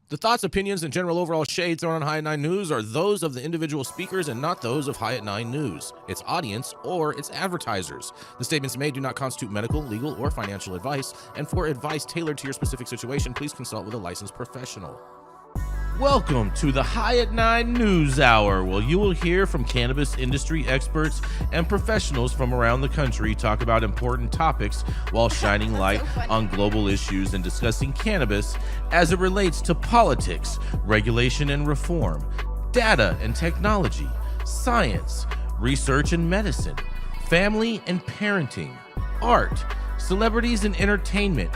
The thoughts, opinions, and general overall shade thrown on High at 9 News are those of the individual speakers and not those of High at 9 News, its audience, or its advertisers. The statements made do not constitute medical, legal, or financial advice, and for advice tailored to your specific situation, please consult with a licensed professional. Welcome to the High at 9 News Hour, where you will hear from cannabis industry experts and professionals from around the country talk about important topics while shining light on global issues and discussing cannabis as it relates to politics, regulation and reform, data and technology, science, research and medicine, family and parenting, art, celebrities and entertainment,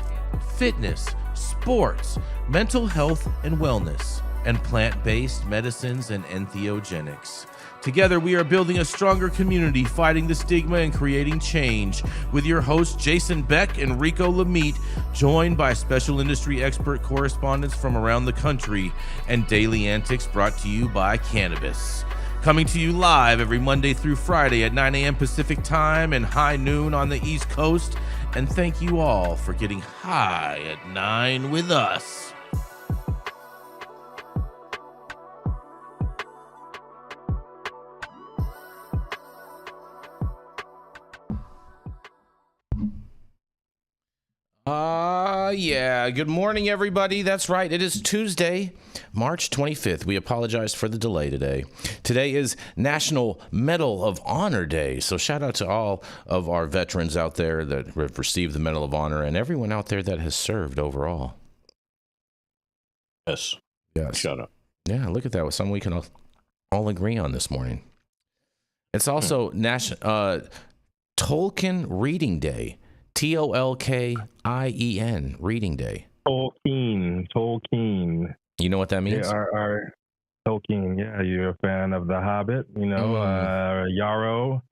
fitness, sports, mental health and wellness, and plant-based medicines and entheogenics. Together, we are building a stronger community, fighting the stigma and creating change. With your hosts, Jason Beck and Rico Lamitte, joined by special industry expert correspondents from around the country, and daily antics brought to you by Cannabis. Coming to you live every Monday through Friday at 9 a.m. Pacific Time and high noon on the East Coast. And thank you all for getting high at 9 with us. Yeah. Good morning, everybody. That's right. It is Tuesday, March 25th. We apologize for the delay today. Today is National Medal of Honor Day. So shout out to all of our veterans out there that have received the Medal of Honor and everyone out there that has served overall. Yes. Shout out. Yeah, look at that. Was something we can all agree on this morning. It's also Tolkien Reading Day. Tolkien Reading Day. Tolkien. You know what that means? Yeah, our Tolkien. Yeah, you're a fan of The Hobbit. You know, Yarrow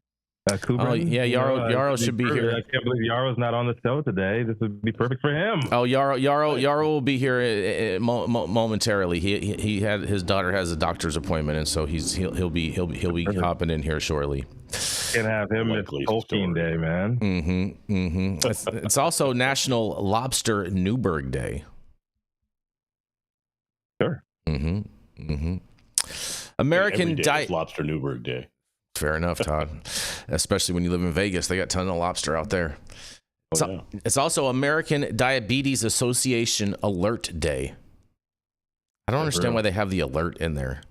Kubrin. Oh yeah, Yarrow should be here. I can't believe Yarrow's not on the show today. This would be perfect for him. Oh, Yarrow will be here momentarily. He had his daughter has a doctor's appointment, and so he'll be hopping in here shortly. Can have him at Tolkien Day, man. It's also National Lobster Newburg Day. Sure. American Diet Lobster Newburg Day. Fair enough, Todd. Especially when you live in Vegas, they got a ton of lobster out there. It's also American Diabetes Association Alert Day. I don't understand why they have the alert in there.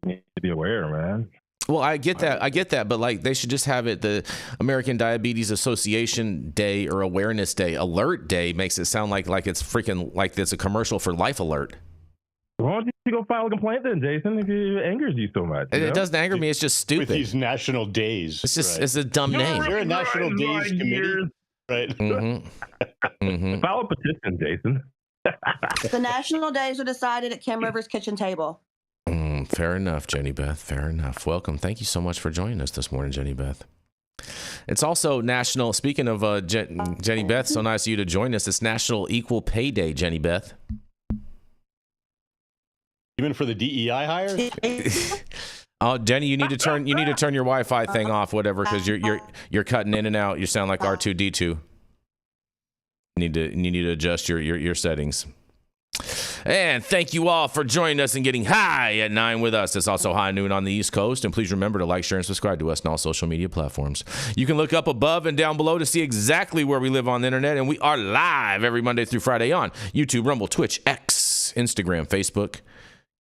You need to be aware, man. Well, I get that, but like they should just have it the American Diabetes Association Day or Awareness Day. Alert Day makes it sound like it's freaking like it's a commercial for Life Alert. Why don't you go file a complaint then, Jason, if it angers you so much? It doesn't anger me. It's just stupid. With these national days. It's just it's a dumb name. You're a national days committee. Right. File a petition, Jason. The national days are decided at Kim Rivers' kitchen table. Fair enough, Jenny Beth. Fair enough. Welcome. Thank you so much for joining us this morning, Jenny Beth. It's also National, speaking of Jenny Beth, so nice of you to join us. It's National Equal Pay Day, Jenny Beth. Even for the DEI hires? Oh, Jenny, you need to turn your Wi-Fi thing off, whatever, because you're cutting in and out. You sound like R2D2. You need to adjust your settings. And thank you all for joining us and getting high at 9 with us. It's also high noon on the East Coast. And please remember to like, share, and subscribe to us on all social media platforms. You can look up above and down below to see exactly where we live on the internet. And we are live every Monday through Friday on YouTube, Rumble, Twitch, X, Instagram, Facebook,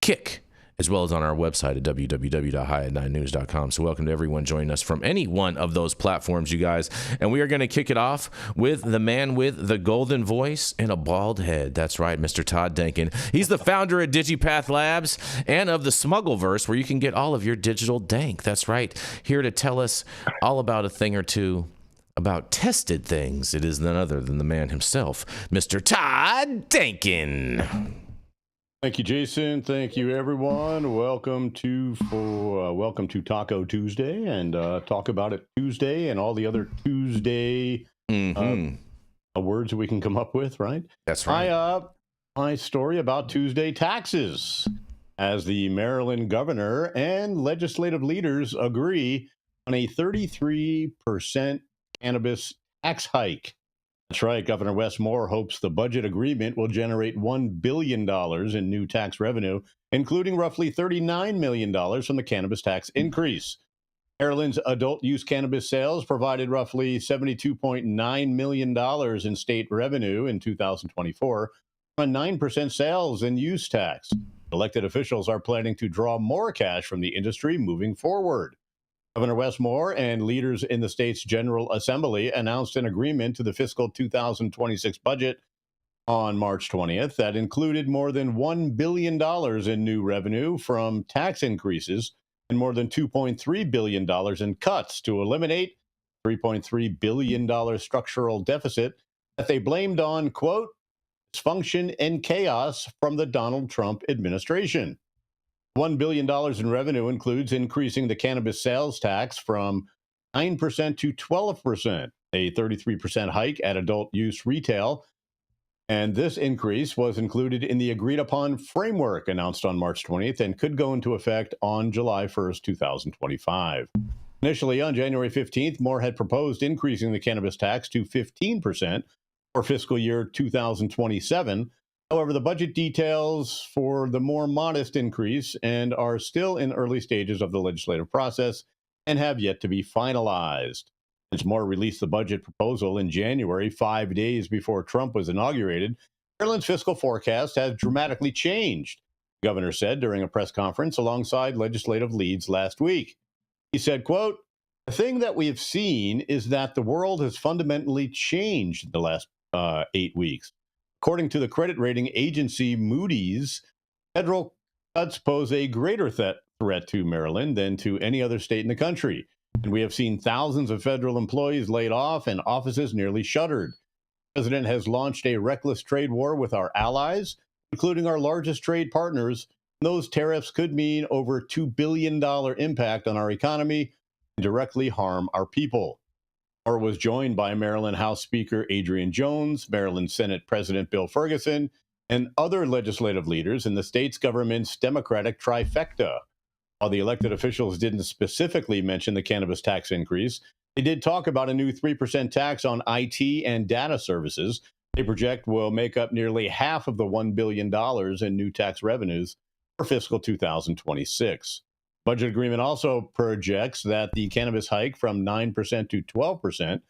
Kick, as well as on our website at www.highat9news.com. So welcome to everyone joining us from any one of those platforms, you guys. And we are going to kick it off with the man with the golden voice and a bald head. That's right, Mr. Todd Denkin. He's the founder of DigiPath Labs and of the Smuggleverse, where you can get all of your digital dank. That's right, here to tell us all about a thing or two about tested things. It is none other than the man himself, Mr. Todd Denkin. Thank you, Jason. Thank you, everyone. Welcome to Taco Tuesday and Talk About It Tuesday and all the other Tuesday words that we can come up with, right? That's right. My story about Tuesday taxes, as the Maryland governor and legislative leaders agree on a 33% cannabis tax hike. That's right. Governor Wes Moore hopes the budget agreement will generate $1 billion in new tax revenue, including roughly $39 million from the cannabis tax increase. Maryland's adult use cannabis sales provided roughly $72.9 million in state revenue in 2024, from a 9% sales and use tax. Elected officials are planning to draw more cash from the industry moving forward. Governor Wes Moore and leaders in the state's General Assembly announced an agreement to the fiscal 2026 budget on March 20th that included more than $1 billion in new revenue from tax increases and more than $2.3 billion in cuts to eliminate $3.3 billion structural deficit that they blamed on, quote, dysfunction and chaos from the Donald Trump administration. $1 billion in revenue includes increasing the cannabis sales tax from 9% to 12%, a 33% hike at adult use retail. And this increase was included in the agreed upon framework announced on March 20th and could go into effect on July 1st, 2025. Initially, on January 15th, Moore had proposed increasing the cannabis tax to 15% for fiscal year 2027. However, the budget details for the more modest increase and are still in early stages of the legislative process and have yet to be finalized. Since Moore released the budget proposal in January, 5 days before Trump was inaugurated, Maryland's fiscal forecast has dramatically changed, the governor said during a press conference alongside legislative leads last week. He said, quote, the thing that we have seen is that the world has fundamentally changed in the last 8 weeks. According to the credit rating agency Moody's, federal cuts pose a greater threat to Maryland than to any other state in the country. And we have seen thousands of federal employees laid off and offices nearly shuttered. The president has launched a reckless trade war with our allies, including our largest trade partners. Those tariffs could mean over $2 billion impact on our economy and directly harm our people. Moore was joined by Maryland House Speaker Adrian Jones, Maryland Senate President Bill Ferguson, and other legislative leaders in the state's government's Democratic trifecta. While the elected officials didn't specifically mention the cannabis tax increase, they did talk about a new 3% tax on IT and data services they project will make up nearly half of the $1 billion in new tax revenues for fiscal 2026. Budget agreement also projects that the cannabis hike from 9% to 12%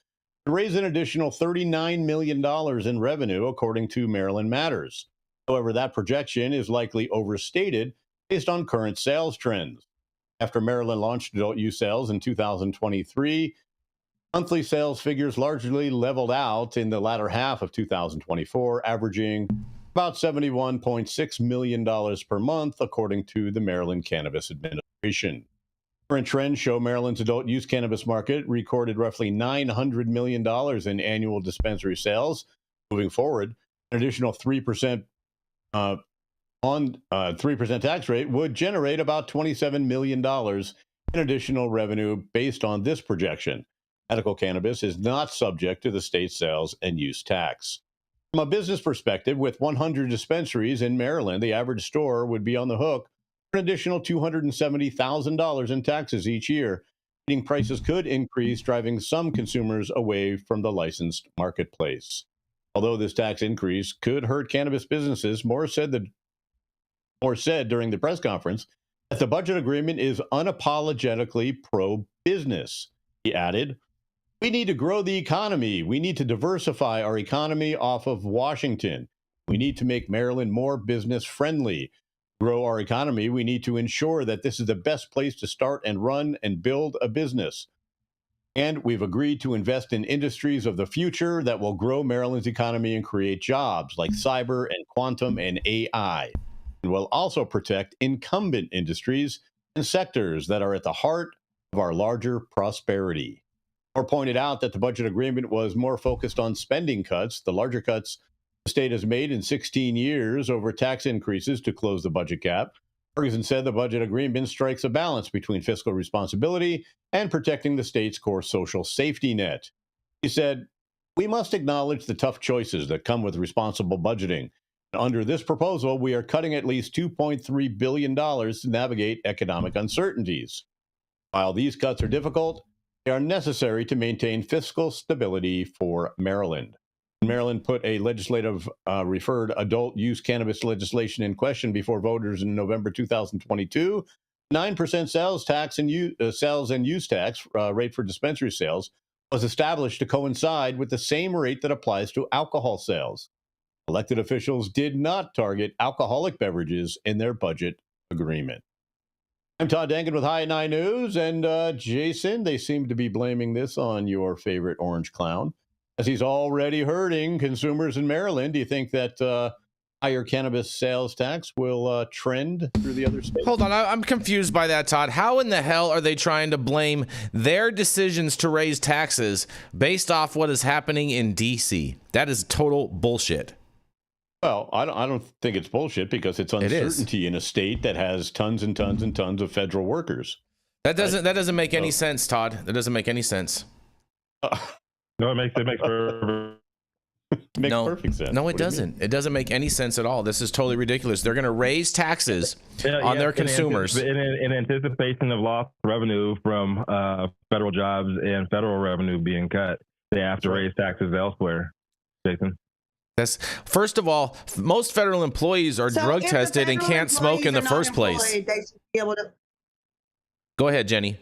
would raise an additional $39 million in revenue, according to Maryland Matters. However, that projection is likely overstated based on current sales trends. After Maryland launched adult use sales in 2023, monthly sales figures largely leveled out in the latter half of 2024, averaging about $71.6 million per month, according to the Maryland Cannabis Administration. Current trends show Maryland's adult use cannabis market recorded roughly $900 million in annual dispensary sales. Moving forward, an additional 3% 3% tax rate would generate about $27 million in additional revenue based on this projection. Medical cannabis is not subject to the state sales and use tax. From a business perspective, with 100 dispensaries in Maryland, the average store would be on the hook for an additional $270,000 in taxes each year, meaning prices could increase, driving some consumers away from the licensed marketplace. Although this tax increase could hurt cannabis businesses, Moore said during the press conference that the budget agreement is unapologetically pro-business. He added, "We need to grow the economy. We need to diversify our economy off of Washington. We need to make Maryland more business-friendly. Grow our economy, we need to ensure that this is the best place to start and run and build a business. And we've agreed to invest in industries of the future that will grow Maryland's economy and create jobs like cyber and quantum and AI. And will also protect incumbent industries and sectors that are at the heart of our larger prosperity." Moore pointed out that the budget agreement was more focused on spending cuts, the larger cuts the state has made in 16 years over tax increases to close the budget gap. Ferguson said the budget agreement strikes a balance between fiscal responsibility and protecting the state's core social safety net. He said, "We must acknowledge the tough choices that come with responsible budgeting. Under this proposal, we are cutting at least $2.3 billion to navigate economic uncertainties. While these cuts are difficult, they are necessary to maintain fiscal stability for Maryland." Maryland put a legislative referred adult use cannabis legislation in question before voters in November 2022. 9% sales tax and sales and use tax rate for dispensary sales was established to coincide with the same rate that applies to alcohol sales. Elected officials did not target alcoholic beverages in their budget agreement. I'm Todd Denkin with High at 9 News, and Jason, they seem to be blaming this on your favorite orange clown, as he's already hurting consumers in Maryland. Do you think that higher cannabis sales tax will trend through the other states? Hold on, I'm confused by that, Todd. How in the hell are they trying to blame their decisions to raise taxes based off what is happening in D.C.? That is total bullshit. Well, I don't think it's bullshit, because it's uncertainty in a state that has tons and tons and tons of federal workers. That doesn't make any sense, Todd. That doesn't make any sense. No, it makes perfect sense. No, it doesn't. It doesn't make any sense at all. This is totally ridiculous. They're going to raise taxes on their consumers. In anticipation of lost revenue from federal jobs and federal revenue being cut, they have to raise taxes elsewhere, Jason. First of all, most federal employees are drug tested and can't smoke in the first place. They should be able to. Go ahead, Jenny.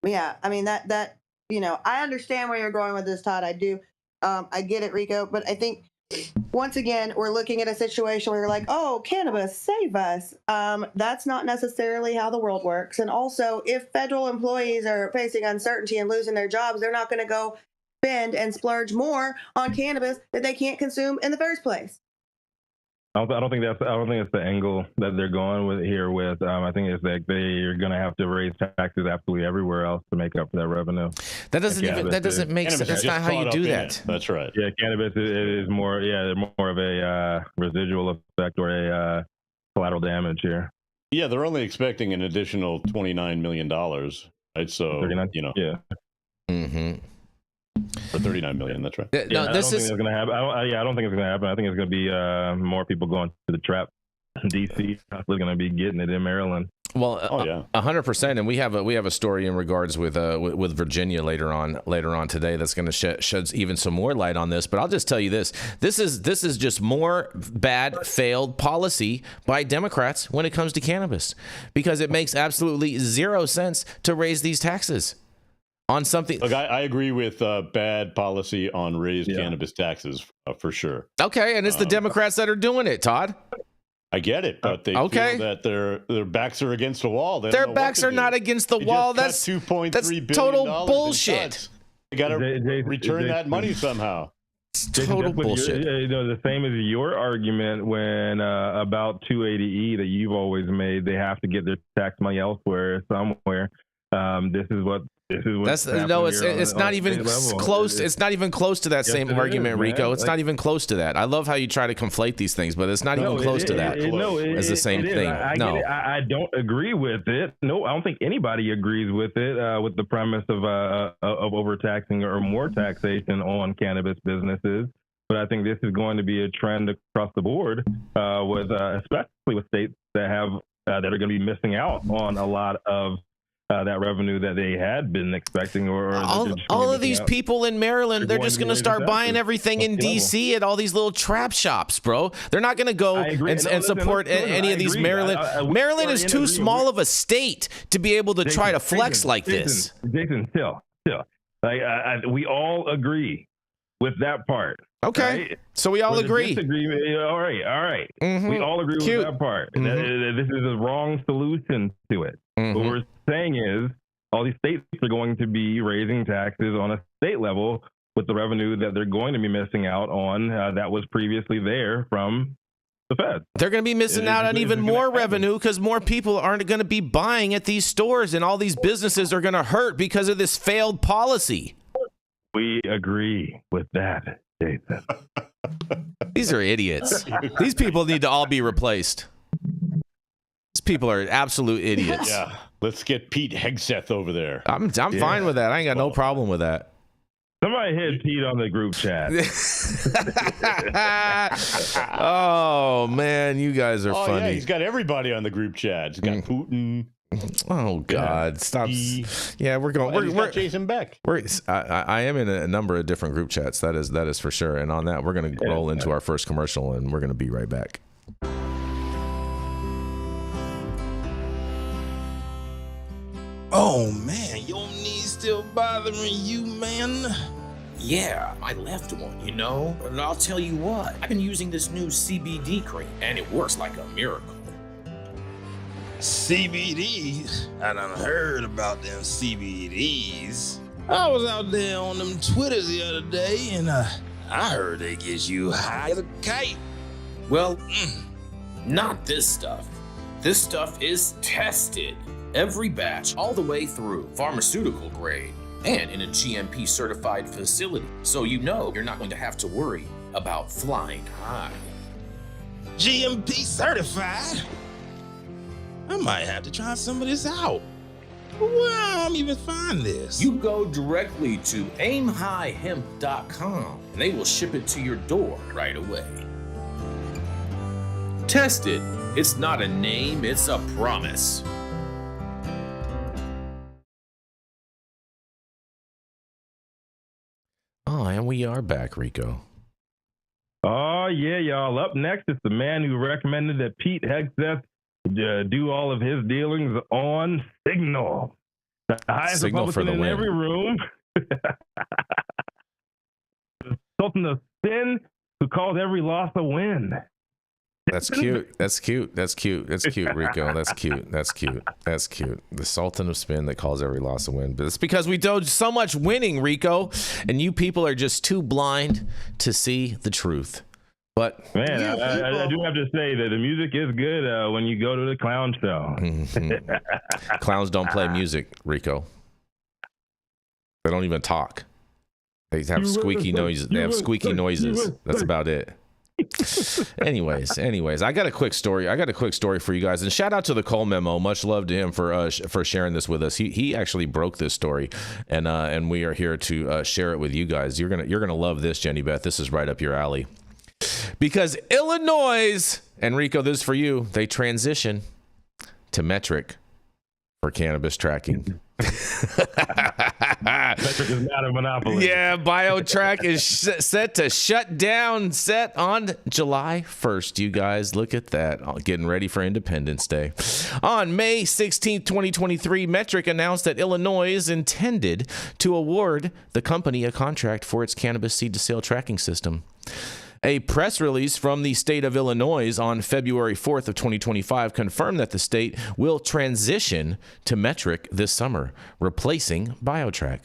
Yeah, I mean that I understand where you're going with this, Todd. I do. I get it, Rico. But I think once again we're looking at a situation where you're like, oh, cannabis, save us. That's not necessarily how the world works. And also, if federal employees are facing uncertainty and losing their jobs, they're not going to go spend and splurge more on cannabis that they can't consume in the first place. I don't think it's the angle that they're going with here. I think it's that they're going to have to raise taxes absolutely everywhere else to make up for that revenue. That doesn't make sense. That's not how you do that. That's right. Yeah, cannabis is more of a residual effect or a collateral damage here. Yeah, they're only expecting an additional $29 million, right? So 39? Yeah. Mm-hmm. For $39 million, that's right. I don't think it's going to happen. I don't think it's going to happen. I think it's going to be more people going to the trap. DC probably going to be getting it in Maryland. Well, 100%, and we have a story in regards with Virginia later on today that's going to shed even some more light on this. But I'll just tell you this: this is just more bad failed policy by Democrats when it comes to cannabis, because it makes absolutely zero sense to raise these taxes on something. Look, I agree with bad policy on raised cannabis taxes for sure. Okay, and it's the Democrats that are doing it, Todd. I get it, but they feel that their backs are against the wall. Their backs are not against the wall. That's $2.3 billion. Total bullshit. You got to return that money somehow. It's total bullshit. The same as your argument when about 280E that you've always made. They have to get their tax money elsewhere, somewhere. This is what it's not even close. It's not even close to that same argument, Rico. It's not even close to that. I love how you try to conflate these things, but it's not even close to that. It's the same thing. I don't agree with it. No, I don't think anybody agrees with it. With the premise of overtaxing or more taxation on cannabis businesses. But I think this is going to be a trend across the board, with especially with states that have that are going to be missing out on a lot of that revenue that they had been expecting, or all of these people in Maryland, they're just going to start buying everything in D.C. at all these little trap shops, bro. They're not going to go and support any of these Maryland. Maryland is too small of a state to be able to try to flex like this. Jason, still, we all agree with that part. Okay, right? So we all agree. All right. Mm-hmm. We all agree with that part. Mm-hmm. This is a wrong solution to it. Mm-hmm. What we're saying is all these states are going to be raising taxes on a state level with the revenue that they're going to be missing out on that was previously there from the Fed. They're going to be missing out on even more revenue because more people aren't going to be buying at these stores, and all these businesses are going to hurt because of this failed policy. We agree with that, Jason. These are idiots. These people need to all be replaced. These people are absolute idiots. Yeah, let's get Pete Hegseth over there. I'm fine with that. I ain't got no problem with that. Somebody hit Pete on the group chat. Oh man, you guys are funny. Yeah, he's got everybody on the group chat. He's got Putin. Oh God! Stop. Yeah, we're going. We're Jason Beck. I am in a number of different group chats. That is for sure. And on that, we're going to roll into our first commercial, and we're going to be right back. Oh man, your knees still bothering you, man? Yeah, my left one, you know? But I'll tell you what, I've been using this new CBD cream, and it works like a miracle. CBDs? I done heard about them CBDs. I was out there on them Twitters the other day, and I heard they get you high as a kite. Well, not this stuff. This stuff is tested. Every batch, all the way through, pharmaceutical grade, and in a GMP certified facility. So you know you're not going to have to worry about flying high. GMP certified? I might have to try some of this out. Where I'm even find this? You go directly to aimhighhemp.com and they will ship it to your door right away. Test it. It's not a name, it's a promise. Oh, and we are back, Rico. Oh, yeah, y'all. Up next is the man who recommended that Pete Hegseth do all of his dealings on Signal. The highest Signal for the Republican in win. every room. The Sultan of Sin, who calls every loss a win. That's cute. That's cute. That's cute. That's cute, Rico. That's cute. That's cute. That's cute. The Sultan of Spin that calls every loss a win. But it's because we do so much winning, Rico, and you people are just too blind to see the truth. But man, I do have to say that the music is good when you go to the clown show. Mm-hmm. Clowns don't play music, Rico. They don't even talk. They have squeaky noises. They have squeaky noises. That's about it. anyways, I got a quick story for you guys, and shout out to the Cole Memo. Much love to him for sharing this with us. He actually broke this story, and we are here to share it with you guys. You're gonna love this, Jenny Beth. This is right up your alley, because Illinois, and Rico, this is for you, they transition to Metrc for cannabis tracking. Metrc is not a monopoly. Yeah, BioTrack is set to shut down, set on July 1st. You guys, look at that. Getting ready for Independence Day. On May 16th, 2023, Metrc announced that Illinois is intended to award the company a contract for its cannabis seed-to-sale tracking system. A press release from the state of Illinois on February 4th of 2025 confirmed that the state will transition to Metrc this summer, replacing BioTrack.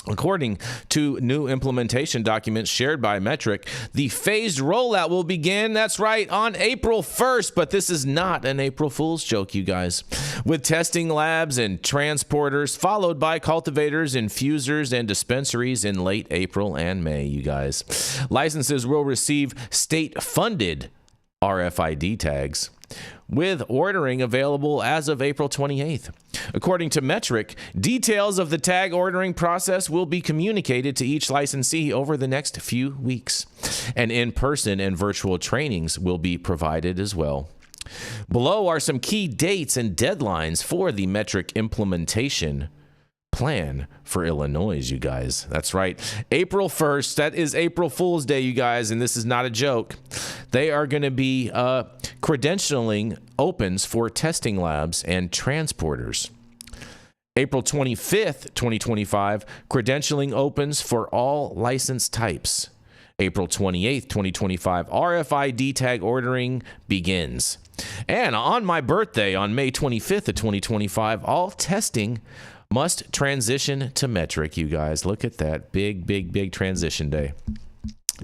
According to new implementation documents shared by Metrc, the phased rollout will begin, that's right, on April 1st, but this is not an April Fool's joke, you guys, with testing labs and transporters, followed by cultivators, infusers, and dispensaries in late April and May, you guys. Licenses will receive state-funded RFID tags, with ordering available as of April 28th. According to Metrc, details of the tag ordering process will be communicated to each licensee over the next few weeks, and in-person and virtual trainings will be provided as well. Below are some key dates and deadlines for the Metrc implementation plan for Illinois, you guys. That's right. April 1st. That is April Fool's Day, you guys, and this is not a joke. They are going to be credentialing opens for testing labs and transporters. April 25th, 2025, credentialing opens for all license types. April 28th, 2025, RFID tag ordering begins. And on my birthday, on May 25th of 2025, all testing must transition to Metrc, you guys. Look at that. Big transition day.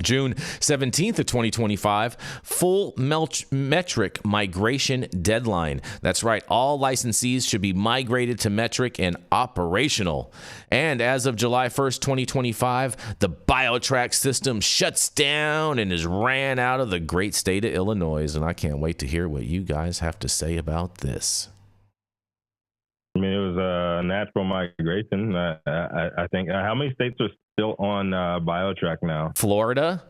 June 17th of 2025, full Metrc migration deadline. That's right. All licensees should be migrated to Metrc and operational. And as of July 1st, 2025, the BioTrack system shuts down and is ran out of the great state of Illinois. And I can't wait to hear what you guys have to say about this. I mean, it was a natural migration. I think. How many states are still on BioTrack now? Florida.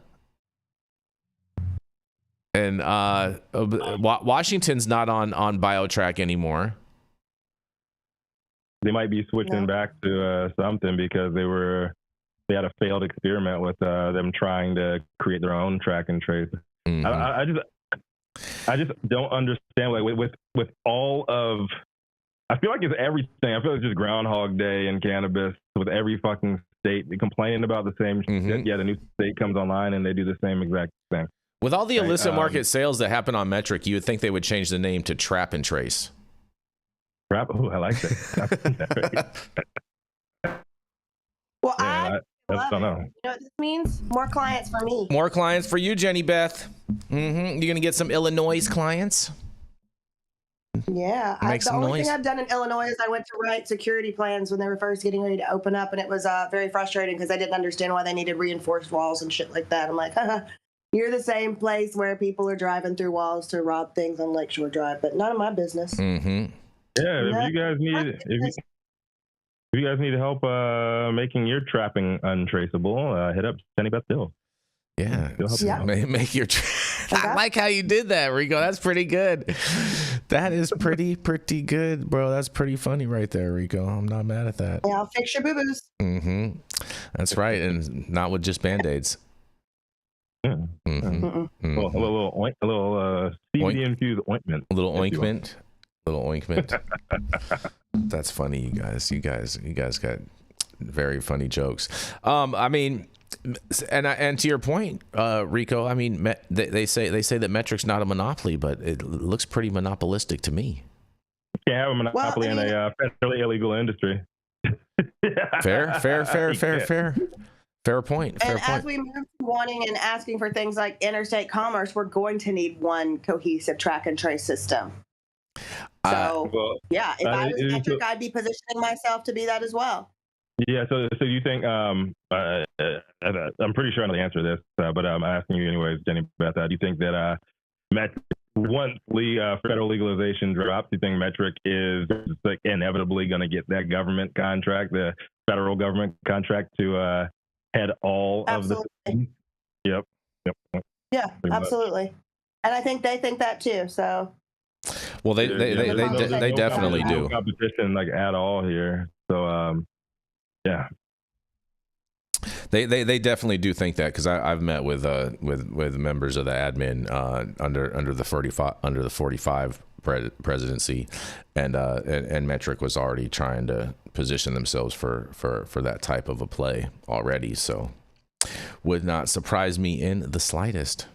And Washington's not on BioTrack anymore. They might be switching back to something because they had a failed experiment with them trying to create their own track and trace. Mm-hmm. I just don't understand, like, with all of, I feel like it's everything. I feel like it's just Groundhog Day in cannabis with every fucking state complaining about the same shit. Yeah, the new state comes online and they do the same exact thing. With all the illicit market sales that happen on Metrc, you would think they would change the name to Trap and Trace. Trap? Oh, I like that. Well, I don't know. You know what this means? More clients for me. More clients for you, Jenny Beth. You're going to get some Illinois clients? Yeah. The only thing I've done in Illinois is I went to write security plans when they were first getting ready to open up, and it was very frustrating because I didn't understand why they needed reinforced walls and shit like that. I'm like, you're the same place where people are driving through walls to rob things on Lakeshore Drive, but none of my business. Yeah, if you guys need help making your trapping untraceable, hit up Jenny Beth Dills. Yeah. Make your I like how you did that, Rico. That's pretty good. That is pretty good, bro. That's pretty funny right there, Rico. I'm not mad at that. Yeah, I'll fix your boo-boos. That's right, and not with just Band-Aids. Yeah. A little CBD infused ointment. A little ointment. That's funny, you guys. You guys got very funny jokes. I mean, and to your point, Rico, I mean, they say that Metrc's not a monopoly, but it looks pretty monopolistic to me. You can't have a monopoly in a federally illegal industry. Fair point. And as we move to wanting and asking for things like interstate commerce, we're going to need one cohesive track and trace system. So, if I was Metrc, I'd be positioning myself to be that as well. Yeah, so you think, I'm pretty sure I know the answer to this, but I'm asking you anyways, Jenny Beth, do you think that once federal legalization drops, do you think Metrc is like inevitably going to get that government contract, the federal government contract to head all of the things? Yep. Yeah, absolutely. And I think they think that too, so. Well, they definitely do. No competition like at all here. So yeah. They definitely do think that, because I've met with members of the admin under the 45 presidency, and Metrc was already trying to position themselves for that type of a play already. So would not surprise me in the slightest.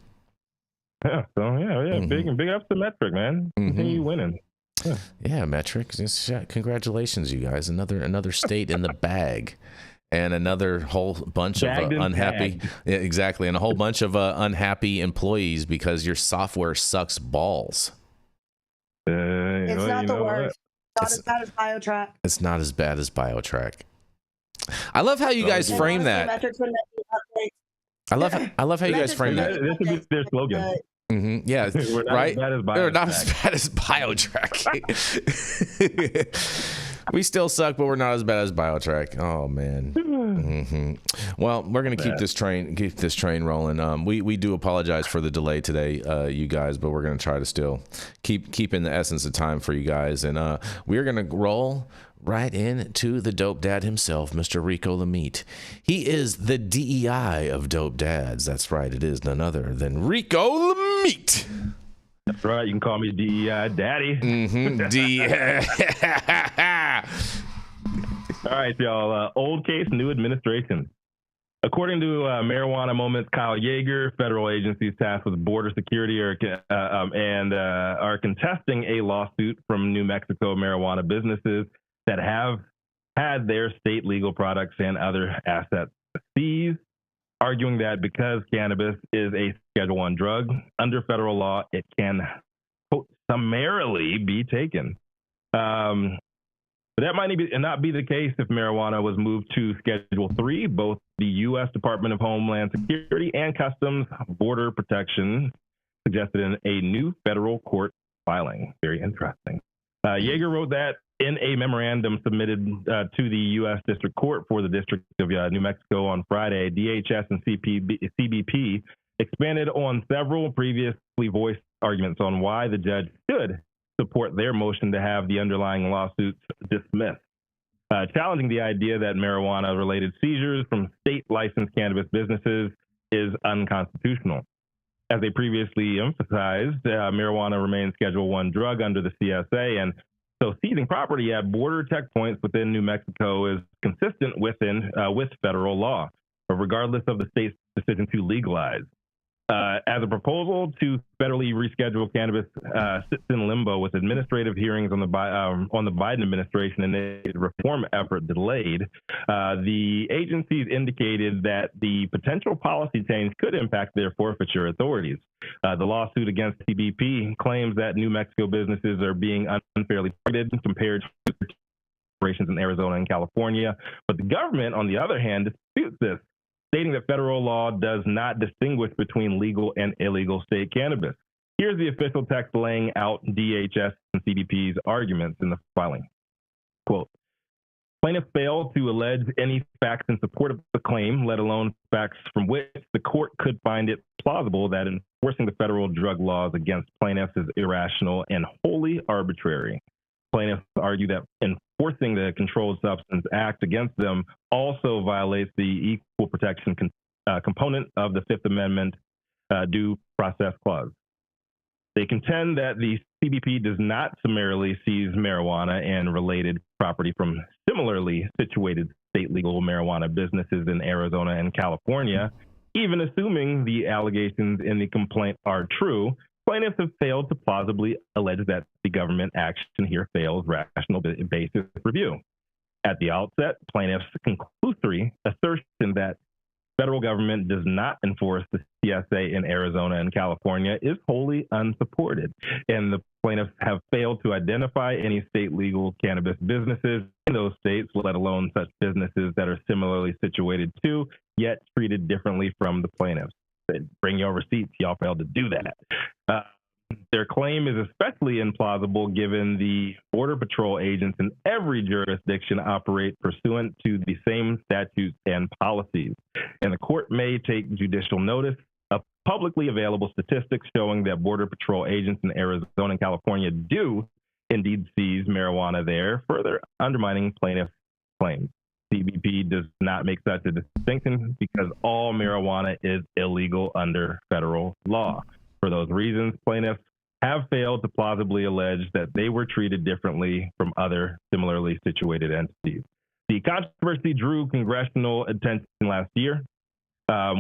Yeah, so big ups to Metrc, man. Continue winning. Yeah, Metrc. Congratulations, you guys. Another state in the bag, and another whole bunch of unhappy. Yeah, exactly, and a whole bunch of unhappy employees because your software sucks balls. It's not the worst. Not as bad as BioTrack. It's not as bad as BioTrack. I love how you guys frame that. I love how you guys frame that. This would be their slogan. Yeah, we're not right. We're not as bad as BioTrack. We still suck, but we're not as bad as BioTrack. Oh man. Well, we're gonna keep this train rolling. We do apologize for the delay today, you guys, but we're gonna try to still keep in the essence of time for you guys, and we're gonna roll right into the dope dad himself, Mr. Rico Lamitte. He is the DEI of dope dads. That's right, it is none other than Rico Lamitte. That's right, you can call me DEI Daddy. All right, y'all. Old case, new administration. According to Marijuana Moments' Kyle Yeager, federal agencies tasked with border security are contesting a lawsuit from New Mexico marijuana businesses that have had their state legal products and other assets seized, arguing that because cannabis is a Schedule I drug, under federal law, it can, quote, summarily be taken. But that might not be the case if marijuana was moved to Schedule III. Both the U.S. Department of Homeland Security and Customs Border Protection suggested in a new federal court filing. Very interesting. Yeager wrote that in a memorandum submitted to the U.S. District Court for the District of New Mexico on Friday. DHS and CBP expanded on several previously voiced arguments on why the judge should support their motion to have the underlying lawsuits dismissed. challenging the idea that marijuana-related seizures from state-licensed cannabis businesses is unconstitutional. As they previously emphasized, marijuana remains Schedule I drug under the CSA, and so seizing property at border checkpoints within New Mexico is consistent with federal law, regardless of the state's decision to legalize. As a proposal to federally reschedule cannabis sits in limbo with administrative hearings on the Biden administration and the reform effort delayed, the agencies indicated that the potential policy change could impact their forfeiture authorities. The lawsuit against CBP claims that New Mexico businesses are being unfairly targeted compared to operations in Arizona and California, but the government, on the other hand, disputes this, stating that federal law does not distinguish between legal and illegal state cannabis. Here's the official text laying out DHS and CBP's arguments in the filing. Quote, plaintiffs fail to allege any facts in support of the claim, let alone facts from which the court could find it plausible that enforcing the federal drug laws against plaintiffs is irrational and wholly arbitrary. Plaintiffs argue that enforcing the Controlled Substance Act against them also violates the equal protection component of the Fifth Amendment due process clause. They contend that the CBP does not summarily seize marijuana and related property from similarly situated state legal marijuana businesses in Arizona and California. Even assuming the allegations in the complaint are true, plaintiffs have failed to plausibly allege that the government action here fails rational basis review. At the outset, plaintiffs' conclusory assertion that federal government does not enforce the CSA in Arizona and California is wholly unsupported, and the plaintiffs have failed to identify any state legal cannabis businesses in those states, let alone such businesses that are similarly situated to, yet treated differently from the plaintiffs. Bring your receipts. Y'all failed to do that. Their claim is especially implausible given the Border Patrol agents in every jurisdiction operate pursuant to the same statutes and policies. And the court may take judicial notice of publicly available statistics showing that Border Patrol agents in Arizona and California do indeed seize marijuana there, further undermining plaintiffs' claims. CBP does not make such a distinction because all marijuana is illegal under federal law. For those reasons, plaintiffs have failed to plausibly allege that they were treated differently from other similarly situated entities. The controversy drew congressional attention last year,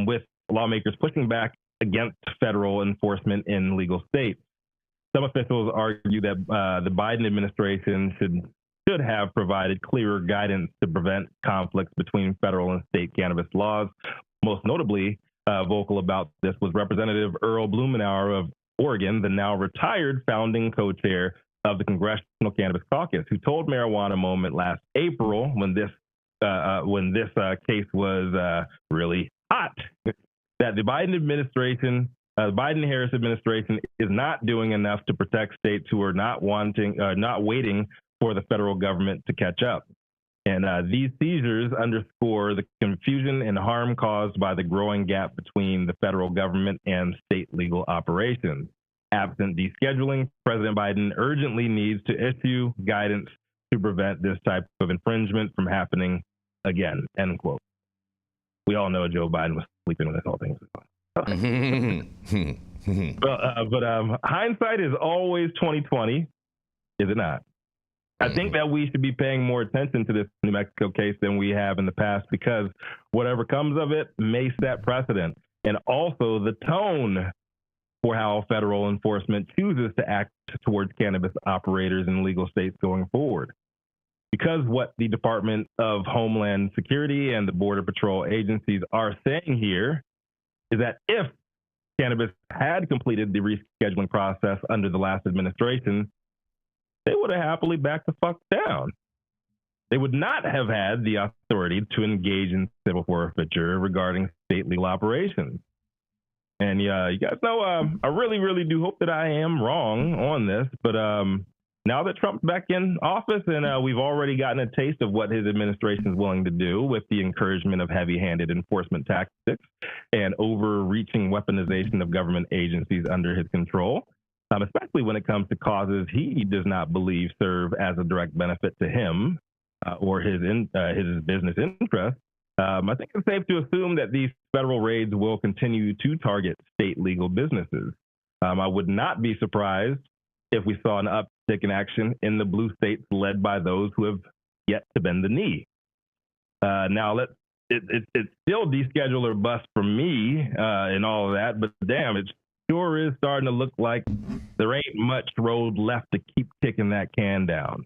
with lawmakers pushing back against federal enforcement in legal states. Some officials argue that the Biden administration should have provided clearer guidance to prevent conflicts between federal and state cannabis laws. Most notably, vocal about this was Representative Earl Blumenauer of Oregon, the now retired founding co-chair of the Congressional Cannabis Caucus, who told Marijuana Moment last April, when this case was really hot, that the Biden administration, the Biden-Harris administration, is not doing enough to protect states who are not waiting for the federal government to catch up. And these seizures underscore the confusion and harm caused by the growing gap between the federal government and state legal operations. Absent descheduling, President Biden urgently needs to issue guidance to prevent this type of infringement from happening again, end quote. We all know Joe Biden was sleeping when this whole thing was but hindsight is always 20/20, is it not? I think that we should be paying more attention to this New Mexico case than we have in the past, because whatever comes of it may set precedent, and also the tone for how federal enforcement chooses to act towards cannabis operators in legal states going forward. Because what the Department of Homeland Security and the Border Patrol agencies are saying here is that if cannabis had completed the rescheduling process under the last administration, they would have happily backed the fuck down. They would not have had the authority to engage in civil forfeiture regarding state legal operations. And you guys know, I really, really do hope that I am wrong on this, but now that Trump's back in office and we've already gotten a taste of what his administration is willing to do with the encouragement of heavy-handed enforcement tactics and overreaching weaponization of government agencies under his control, especially when it comes to causes he does not believe serve as a direct benefit to him, or his business interest, I think it's safe to assume that these federal raids will continue to target state legal businesses. I would not be surprised if we saw an uptick in action in the blue states led by those who have yet to bend the knee. Now, it's still deschedule or bust for me and all of that, but damn, it sure is starting to look like there ain't much road left to keep kicking that can down.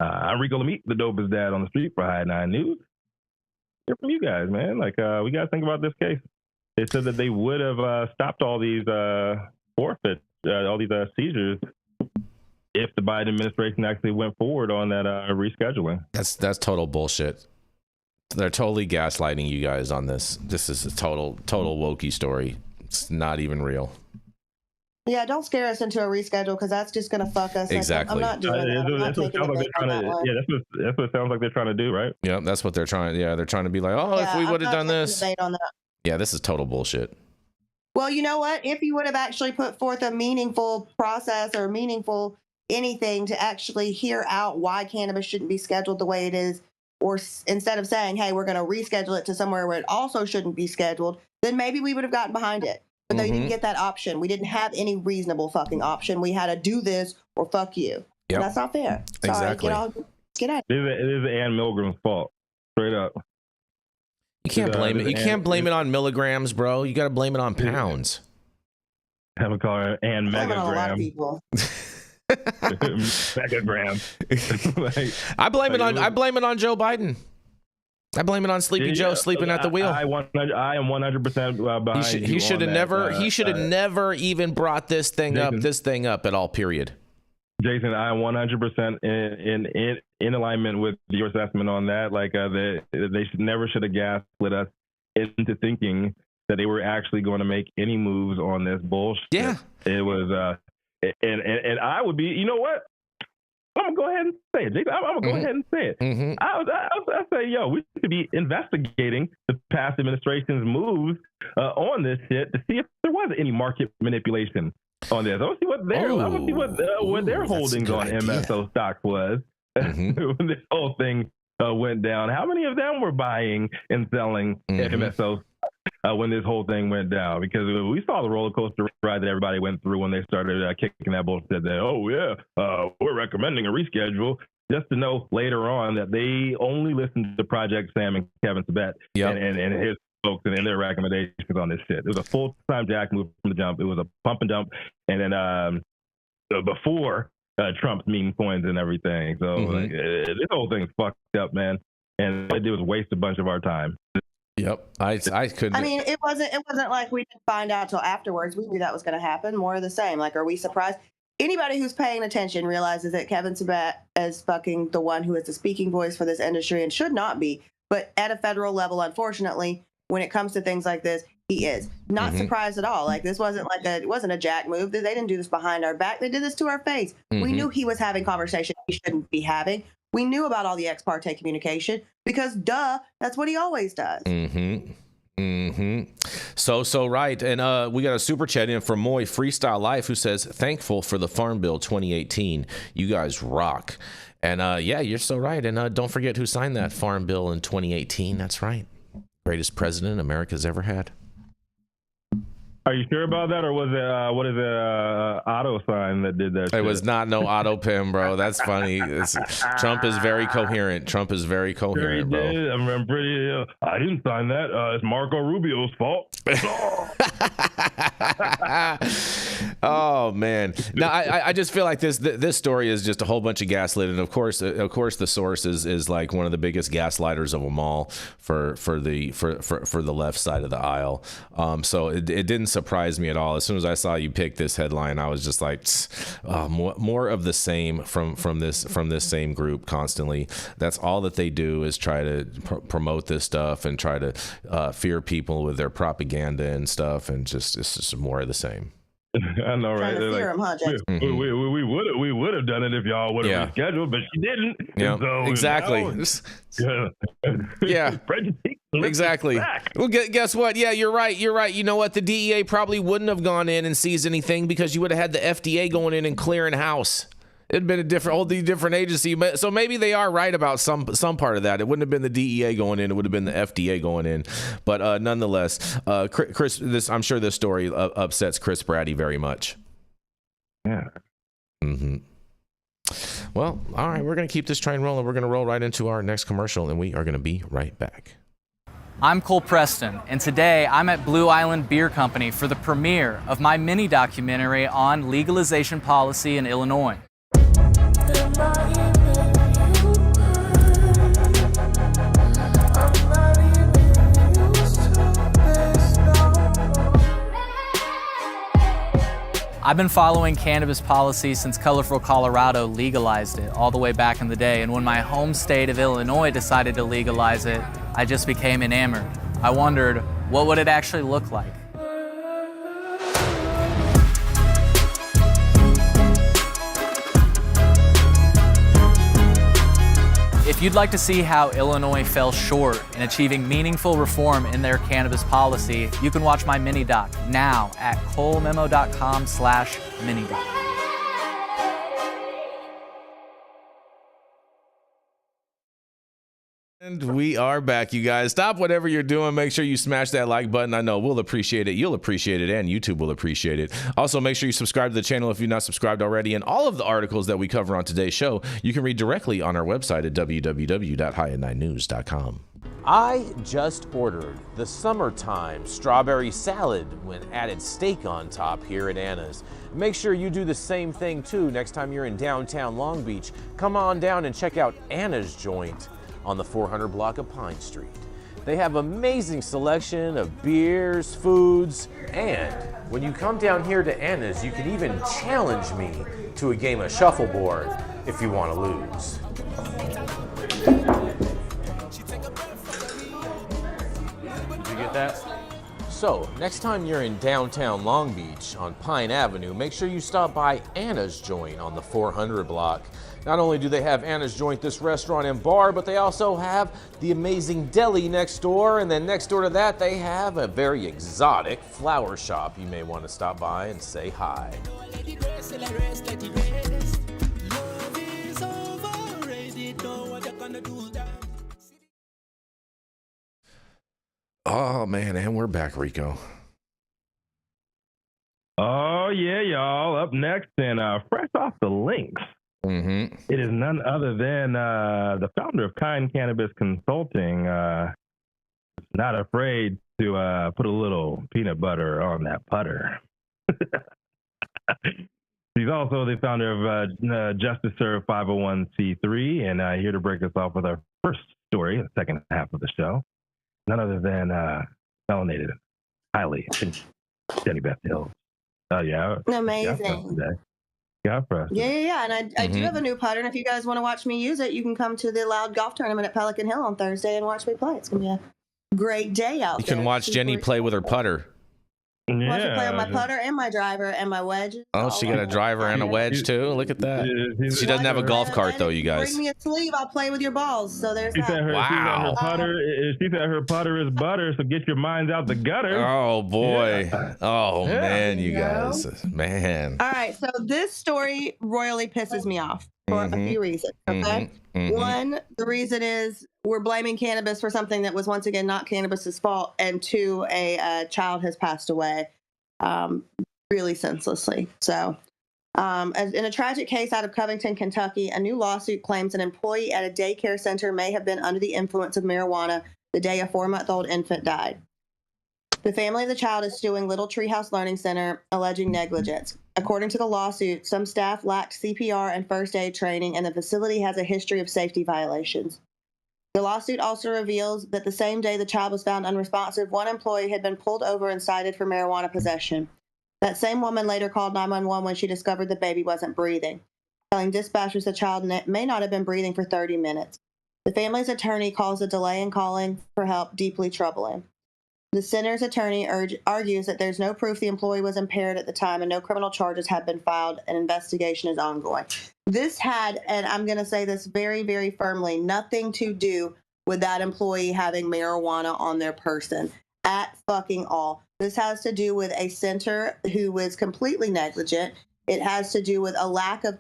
I'm Rico Lamitte, the dopest dad on the street for High 9 News. Hear from you guys, man. Like, we got to think about this case. They said that they would have stopped all these forfeits, all these seizures, if the Biden administration actually went forward on that rescheduling. That's total bullshit. They're totally gaslighting you guys on this. This is a total wokey story. It's not even real. Yeah, don't scare us into a reschedule because that's just going to fuck us. Exactly. I'm not doing that. That's what it sounds like they're trying to do, right? Yeah, that's what they're trying. Yeah, they're trying to be like, if we would have done this. Yeah, this is total bullshit. Well, you know what? If you would have actually put forth a meaningful process or meaningful anything to actually hear out why cannabis shouldn't be scheduled the way it is, or instead of saying, hey, we're going to reschedule it to somewhere where it also shouldn't be scheduled, then maybe we would have gotten behind it. But they didn't get that option. We didn't have any reasonable fucking option. We had to do this or fuck you. Yep. That's not fair. Sorry, exactly. Get out. It is Ann Milgram's fault. Straight up. You can't blame it. You can't blame it on milligrams, bro. You got to blame it on pounds. Have a call her Ann Megagram. A lot of people. Megagram. I blame it on Joe Biden. I blame it on Sleepy Joe sleeping at the wheel. I am 100% behind he should have never. He should have never even brought this thing up at all. Period. Jason, I am 100% in alignment with your assessment on that. Like they should have gaslit us into thinking that they were actually going to make any moves on this bullshit. Yeah, it was. And I would be. You know what? I'm gonna go ahead and say it, Jason. I'm gonna go ahead and say it. I say, yo, we should be investigating the past administration's moves on this shit to see if there was any market manipulation on this. I want to see what their holdings on MSO stocks was when this whole thing went down. How many of them were buying and selling MSO when this whole thing went down? Because we saw the roller coaster ride that everybody went through when they started kicking that bullshit that, we're recommending a reschedule, just to know later on that they only listened to Project Sam and Kevin Sabet and his folks and their recommendations on this shit. It was a full-time jack move from the jump. It was a pump and dump. And then before Trump's meme coins and everything. So this whole thing's fucked up, man. And what it did was waste a bunch of our time. Yep, I couldn't. I mean, it wasn't like we didn't find out till afterwards. We knew that was going to happen. More of the same. Like, are we surprised? Anybody who's paying attention realizes that Kevin Sabet is fucking the one who is the speaking voice for this industry and should not be. But at a federal level, unfortunately, when it comes to things like this, he is not surprised at all. Like, this wasn't it wasn't a jack move. They didn't do this behind our back. They did this to our face. We knew he was having conversations he shouldn't be having. We knew about all the ex parte communication because, that's what he always does. So right. And we got a super chat in from Moy Freestyle Life who says, thankful for the Farm Bill 2018. You guys rock. And yeah, you're so right. And don't forget who signed that Farm Bill in 2018. That's right. Greatest president America's ever had. Are you sure about that, or was it what is it, auto sign that did that? It was not no auto pen, bro. That's funny. Trump is very coherent. Trump is very coherent, bro. I'm pretty. I didn't sign that. It's Marco Rubio's fault. Oh man. Now I just feel like this story is just a whole bunch of gaslit, and of course the source is like one of the biggest gaslighters of them all for the left side of the aisle. So it didn't surprise me at all. As soon as I saw you pick this headline, I was just like, more of the same from this same group constantly. That's all that they do is try to promote this stuff and try to fear people with their propaganda and stuff, and it's just more of the same. I know, right? We would have done it if y'all would have rescheduled, but she didn't. Yeah, so exactly. Yeah, exactly. Well, guess what? Yeah, you're right. You know what? The DEA probably wouldn't have gone in and seized anything because you would have had the FDA going in and clearing house. It'd been a different agency. So maybe they are right about some part of that. It wouldn't have been the DEA going in. It would have been the FDA going in. But nonetheless, Chris, I'm sure this story upsets Chris Brady very much. Yeah. Mm-hmm. Well, all right. We're going to keep this train rolling. We're going to roll right into our next commercial, and we are going to be right back. I'm Cole Preston, and today I'm at Blue Island Beer Company for the premiere of my mini documentary on legalization policy in Illinois. I've been following cannabis policy since colorful Colorado legalized it all the way back in the day, and when my home state of Illinois decided to legalize it, I just became enamored. I wondered, what would it actually look like? If you'd like to see how Illinois fell short in achieving meaningful reform in their cannabis policy, you can watch my mini-doc now at colememo.com/mini-doc. And we are back, you guys. Stop whatever you're doing. Make sure you smash that like button. I know we'll appreciate it. You'll appreciate it, and YouTube will appreciate it. Also, make sure you subscribe to the channel if you're not subscribed already. And all of the articles that we cover on today's show, you can read directly on our website at www.high9news.com. I just ordered the summertime strawberry salad when added steak on top here at Anna's. Make sure you do the same thing too next time you're in downtown Long Beach. Come on down and check out Anna's joint on the 400 block of Pine Street. They have amazing selection of beers, foods, and when you come down here to Anna's, you can even challenge me to a game of shuffleboard if you want to lose. Did you get that? So, next time you're in downtown Long Beach on Pine Avenue, make sure you stop by Anna's Joint on the 400 block. Not only do they have Anna's Joint, this restaurant and bar, but they also have the amazing deli next door, and then next door to that, they have a very exotic flower shop. You may want to stop by and say hi. Oh, man, and we're back, Rico. Oh, yeah, y'all. Up next, and fresh off the links, it is none other than the founder of Kind Cannabis Consulting. Not afraid to put a little peanut butter on that putter. She's also the founder of Justice Serve 501c3, and here to break us off with our first story, the second half of the show. None other than melanated, highly Jenny Beth Dills. Oh, yeah. Amazing. Yeah, and I do have a new putter, and if you guys want to watch me use it, you can come to the Loud Golf Tournament at Pelican Hill on Thursday and watch me play. It's going to be a great day out there. You can watch Jenny play with her putter. Yeah. Watch her play with my putter and my driver and my wedge. Oh, she got a driver and a wedge too. Look at that. She doesn't have a golf cart though, you guys. Bring me a sleeve. I'll play with your balls. So there's that. Wow. She said her putter is butter. So get your minds out the gutter. Oh boy. Yeah. Oh man, you guys, man. All right. So this story royally pisses me off for a few reasons. Okay. One, the reason is we're blaming cannabis for something that was once again not cannabis's fault, and two, a child has passed away, really senselessly. So, as in a tragic case out of Covington, Kentucky, a new lawsuit claims an employee at a daycare center may have been under the influence of marijuana the day a 4-month-old infant died. The family of the child is suing Little Treehouse Learning Center, alleging negligence. According to the lawsuit, some staff lacked CPR and first aid training, and the facility has a history of safety violations. The lawsuit also reveals that the same day the child was found unresponsive, one employee had been pulled over and cited for marijuana possession. That same woman later called 911 when she discovered the baby wasn't breathing, telling dispatchers the child may not have been breathing for 30 minutes. The family's attorney calls the delay in calling for help deeply troubling. The center's attorney argues that there's no proof the employee was impaired at the time and no criminal charges have been filed. An investigation is ongoing. This had, and I'm going to say this very, very firmly, nothing to do with that employee having marijuana on their person at fucking all. This has to do with a center who was completely negligent. It has to do with a lack of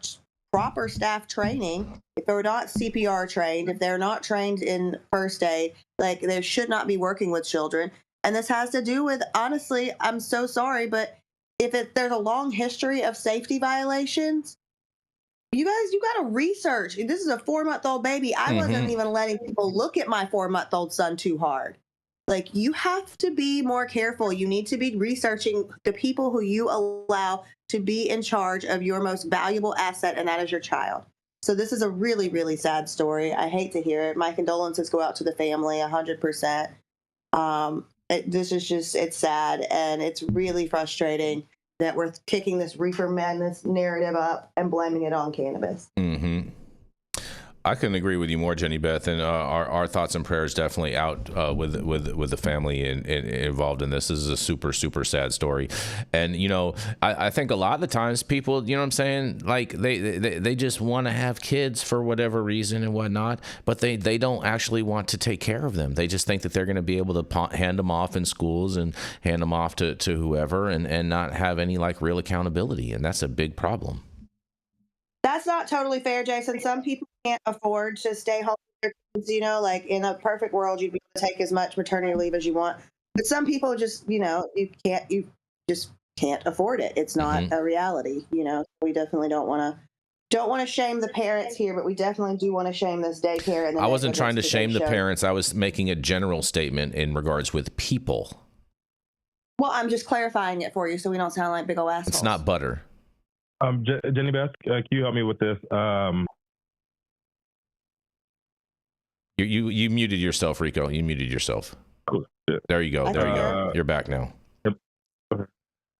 proper staff training, if they're not CPR trained, if they're not trained in first aid, like they should not be working with children. And this has to do with, honestly, I'm so sorry, but if there's a long history of safety violations, you got to research. This is a 4-month-old baby. I wasn't even letting people look at my 4-month-old son too hard. Like, you have to be more careful. You need to be researching the people who you allow to be in charge of your most valuable asset, and that is your child. So this is a really, really sad story. I hate to hear it. My condolences go out to the family 100%. This is just, it's sad, and it's really frustrating that we're kicking this reefer madness narrative up and blaming it on cannabis. Mm-hmm. I couldn't agree with you more, Jenny Beth, and our thoughts and prayers definitely out with the family involved in this. This is a super, super sad story. And, you know, I think a lot of the times people, you know what I'm saying, like they just want to have kids for whatever reason and whatnot, but they don't actually want to take care of them. They just think that they're going to be able to hand them off in schools and hand them off to whoever and not have any like real accountability. And that's a big problem. That's not totally fair, Jason. Some people can't afford to stay home with their kids, you know, like in a perfect world, you'd be able to take as much maternity leave as you want. But some people just, you know, you just can't afford it. It's not a reality, you know. We definitely don't want to shame the parents here, but we definitely do want to shame this daycare. And I wasn't trying to shame the parents. I was making a general statement in regards with people. Well, I'm just clarifying it for you so we don't sound like big old assholes. It's not butter. Jenny Beth, can you help me with this? You muted yourself, Rico. You muted yourself. Cool. There you go. There you go. You're back now. Yep.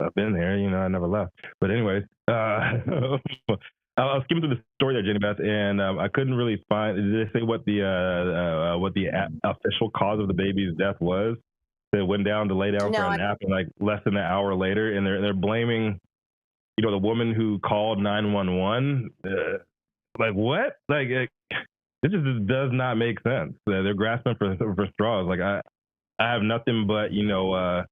I've been here. You know, I never left. But anyways, I was skimming through the story there, Jenny Beth, and I couldn't really find. Did they say what the official cause of the baby's death was? They went down to lay down for a nap, and like less than an hour later, and they're blaming, you know, the woman who called 911. Like what? Like this just does not make sense. They're grasping for straws. Like I have nothing but, you know,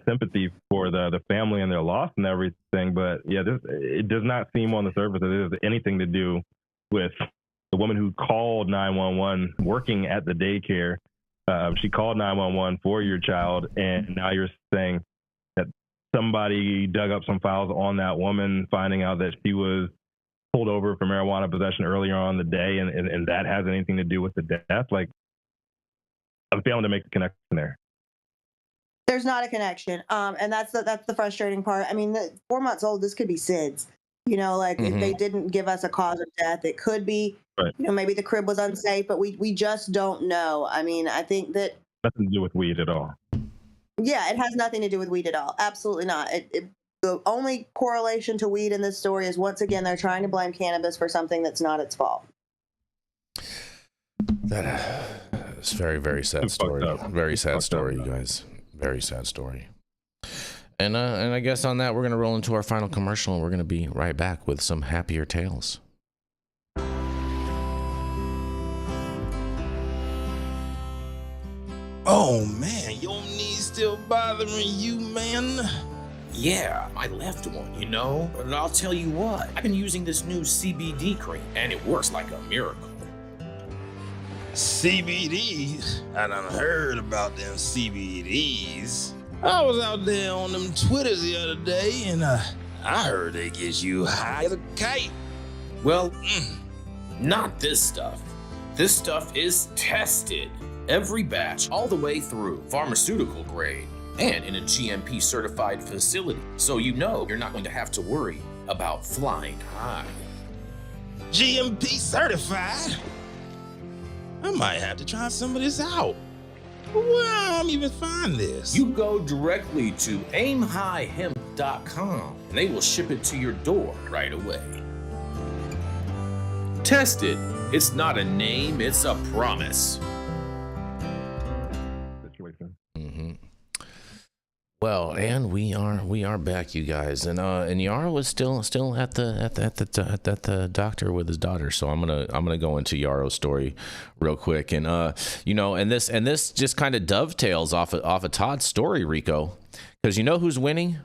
sympathy for the family and their loss and everything. But yeah, it does not seem on the surface that it has anything to do with the woman who called 911 working at the daycare. She called 911 for your child, and now you're saying that somebody dug up some files on that woman, finding out that she was pulled over for marijuana possession earlier on in the day, and that has anything to do with the death. Like, I'm failing to make a connection there. There's not a connection, and that's the frustrating part. I mean, 4 months old, this could be SIDS. You know, like if they didn't give us a cause of death, it could be, you know, maybe the crib was unsafe, but we just don't know. I mean, I think that nothing to do with weed at all. Yeah, it has nothing to do with weed at all. Absolutely not. The only correlation to weed in this story is, once again, they're trying to blame cannabis for something that's not its fault. That is very, very sad story. Very sad story, you guys. Very sad story. And I guess on that, we're going to roll into our final commercial, and we're going to be right back with some happier tales. Oh man, your knees still bothering you, man? Yeah, my left one, you know? But I'll tell you what, I've been using this new CBD cream, and it works like a miracle. CBDs? I done heard about them CBDs. I was out there on them Twitters the other day, and I heard they get you high as a kite. Well, not this stuff. This stuff is tested. Every batch, all the way through, pharmaceutical grade, and in a GMP certified facility. So you know you're not going to have to worry about flying high. GMP certified? I might have to try some of this out. Where I'm even find this? You go directly to aimhighhemp.com and they will ship it to your door right away. Tested. It's not a name, it's a promise. Well, and we are back, you guys, and Yarrow was still at the doctor with his daughter. So I'm gonna go into Yarrow's story real quick, and you know, and this just kind of dovetails off of Todd's story, Rico, because you know who's winning?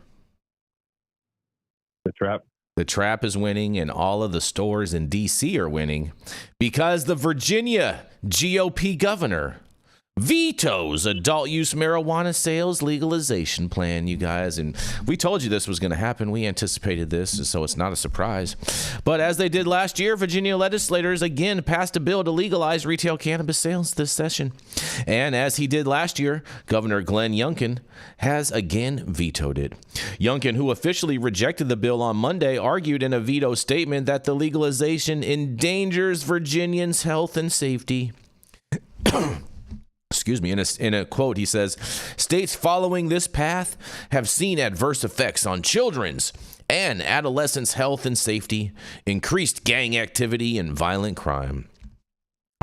The trap. The trap is winning, and all of the stores in D.C. are winning because the Virginia GOP governor vetoes adult use marijuana sales legalization plan, you guys. And we told you this was going to happen. We anticipated this, so it's not a surprise. But as they did last year, Virginia legislators again passed a bill to legalize retail cannabis sales this session. And as he did last year, Governor Glenn Youngkin has again vetoed it. Youngkin, who officially rejected the bill on Monday, argued in a veto statement that the legalization endangers Virginians' health and safety. Excuse me, in a quote, he says, states following this path have seen adverse effects on children's and adolescents' health and safety, increased gang activity and violent crime,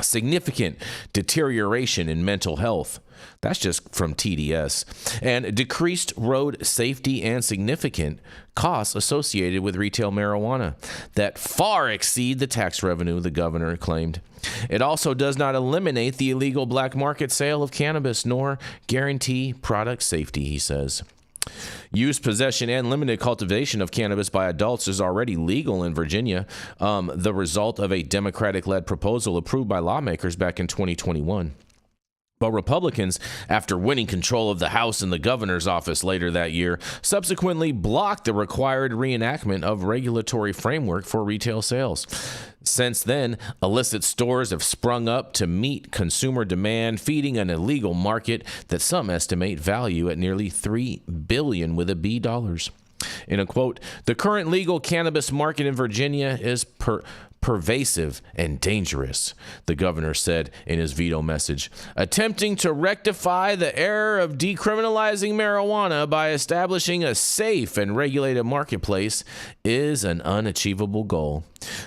significant deterioration in mental health. That's just from TDS. And decreased road safety and significant costs associated with retail marijuana that far exceed the tax revenue, the governor claimed. It also does not eliminate the illegal black market sale of cannabis nor guarantee product safety, he says. Use, possession, and limited cultivation of cannabis by adults is already legal in Virginia, the result of a Democratic-led proposal approved by lawmakers back in 2021. But Republicans, after winning control of the House and the governor's office later that year, subsequently blocked the required reenactment of regulatory framework for retail sales. Since then, illicit stores have sprung up to meet consumer demand, feeding an illegal market that some estimate value at nearly $3 billion with a B dollars. In a quote, the current legal cannabis market in Virginia is pervasive and dangerous, the governor said in his veto message. Attempting to rectify the error of decriminalizing marijuana by establishing a safe and regulated marketplace is an unachievable goal.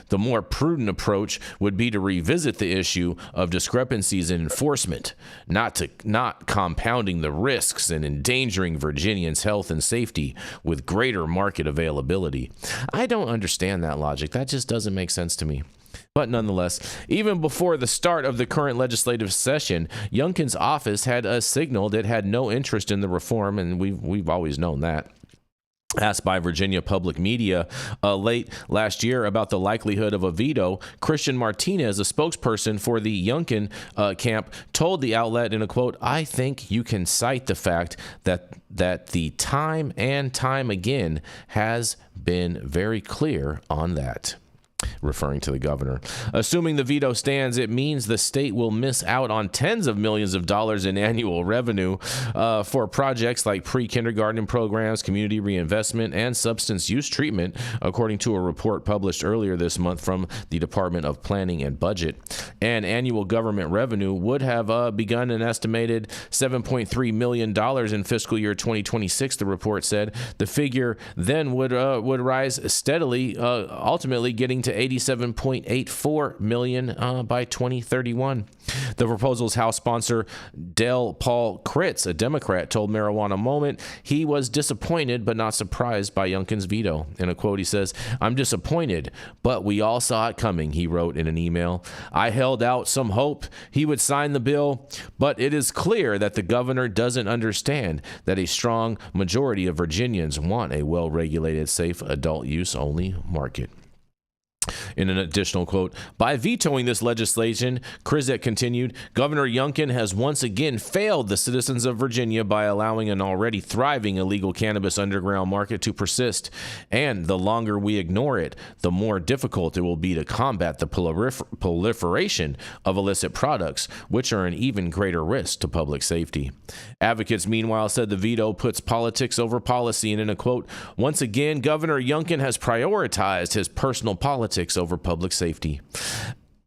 The more prudent approach would be to revisit the issue of discrepancies in enforcement, not compounding the risks and endangering Virginians' health and safety with greater market availability. I don't understand that logic. That just doesn't make sense to me. But nonetheless, even before the start of the current legislative session, Youngkin's office had signaled it had no interest in the reform, and we've always known that. Asked by Virginia Public Media late last year about the likelihood of a veto, Christian Martinez, a spokesperson for the Youngkin camp, told the outlet in a quote, I think you can cite the fact that the time and time again has been very clear on that. Referring to the governor. Assuming the veto stands, it means the state will miss out on tens of millions of dollars in annual revenue for projects like pre-kindergarten programs, community reinvestment, and substance use treatment, according to a report published earlier this month from the Department of Planning and Budget. And annual government revenue would have begun an estimated $7.3 million in fiscal year 2026, the report said. The figure then would rise steadily, ultimately getting to $87.84 million by 2031. The proposal's House sponsor, Del Paul Kritz, a Democrat, told Marijuana Moment he was disappointed but not surprised by Youngkin's veto. In a quote, he says, I'm disappointed, but we all saw it coming, he wrote in an email. I held out some hope he would sign the bill, but it is clear that the governor doesn't understand that a strong majority of Virginians want a well-regulated, safe, adult-use-only market. In an additional quote, by vetoing this legislation, Krizek continued, Governor Youngkin has once again failed the citizens of Virginia by allowing an already thriving illegal cannabis underground market to persist. And the longer we ignore it, the more difficult it will be to combat the proliferation of illicit products, which are an even greater risk to public safety. Advocates, meanwhile, said the veto puts politics over policy, and in a quote, once again, Governor Youngkin has prioritized his personal politics over public safety,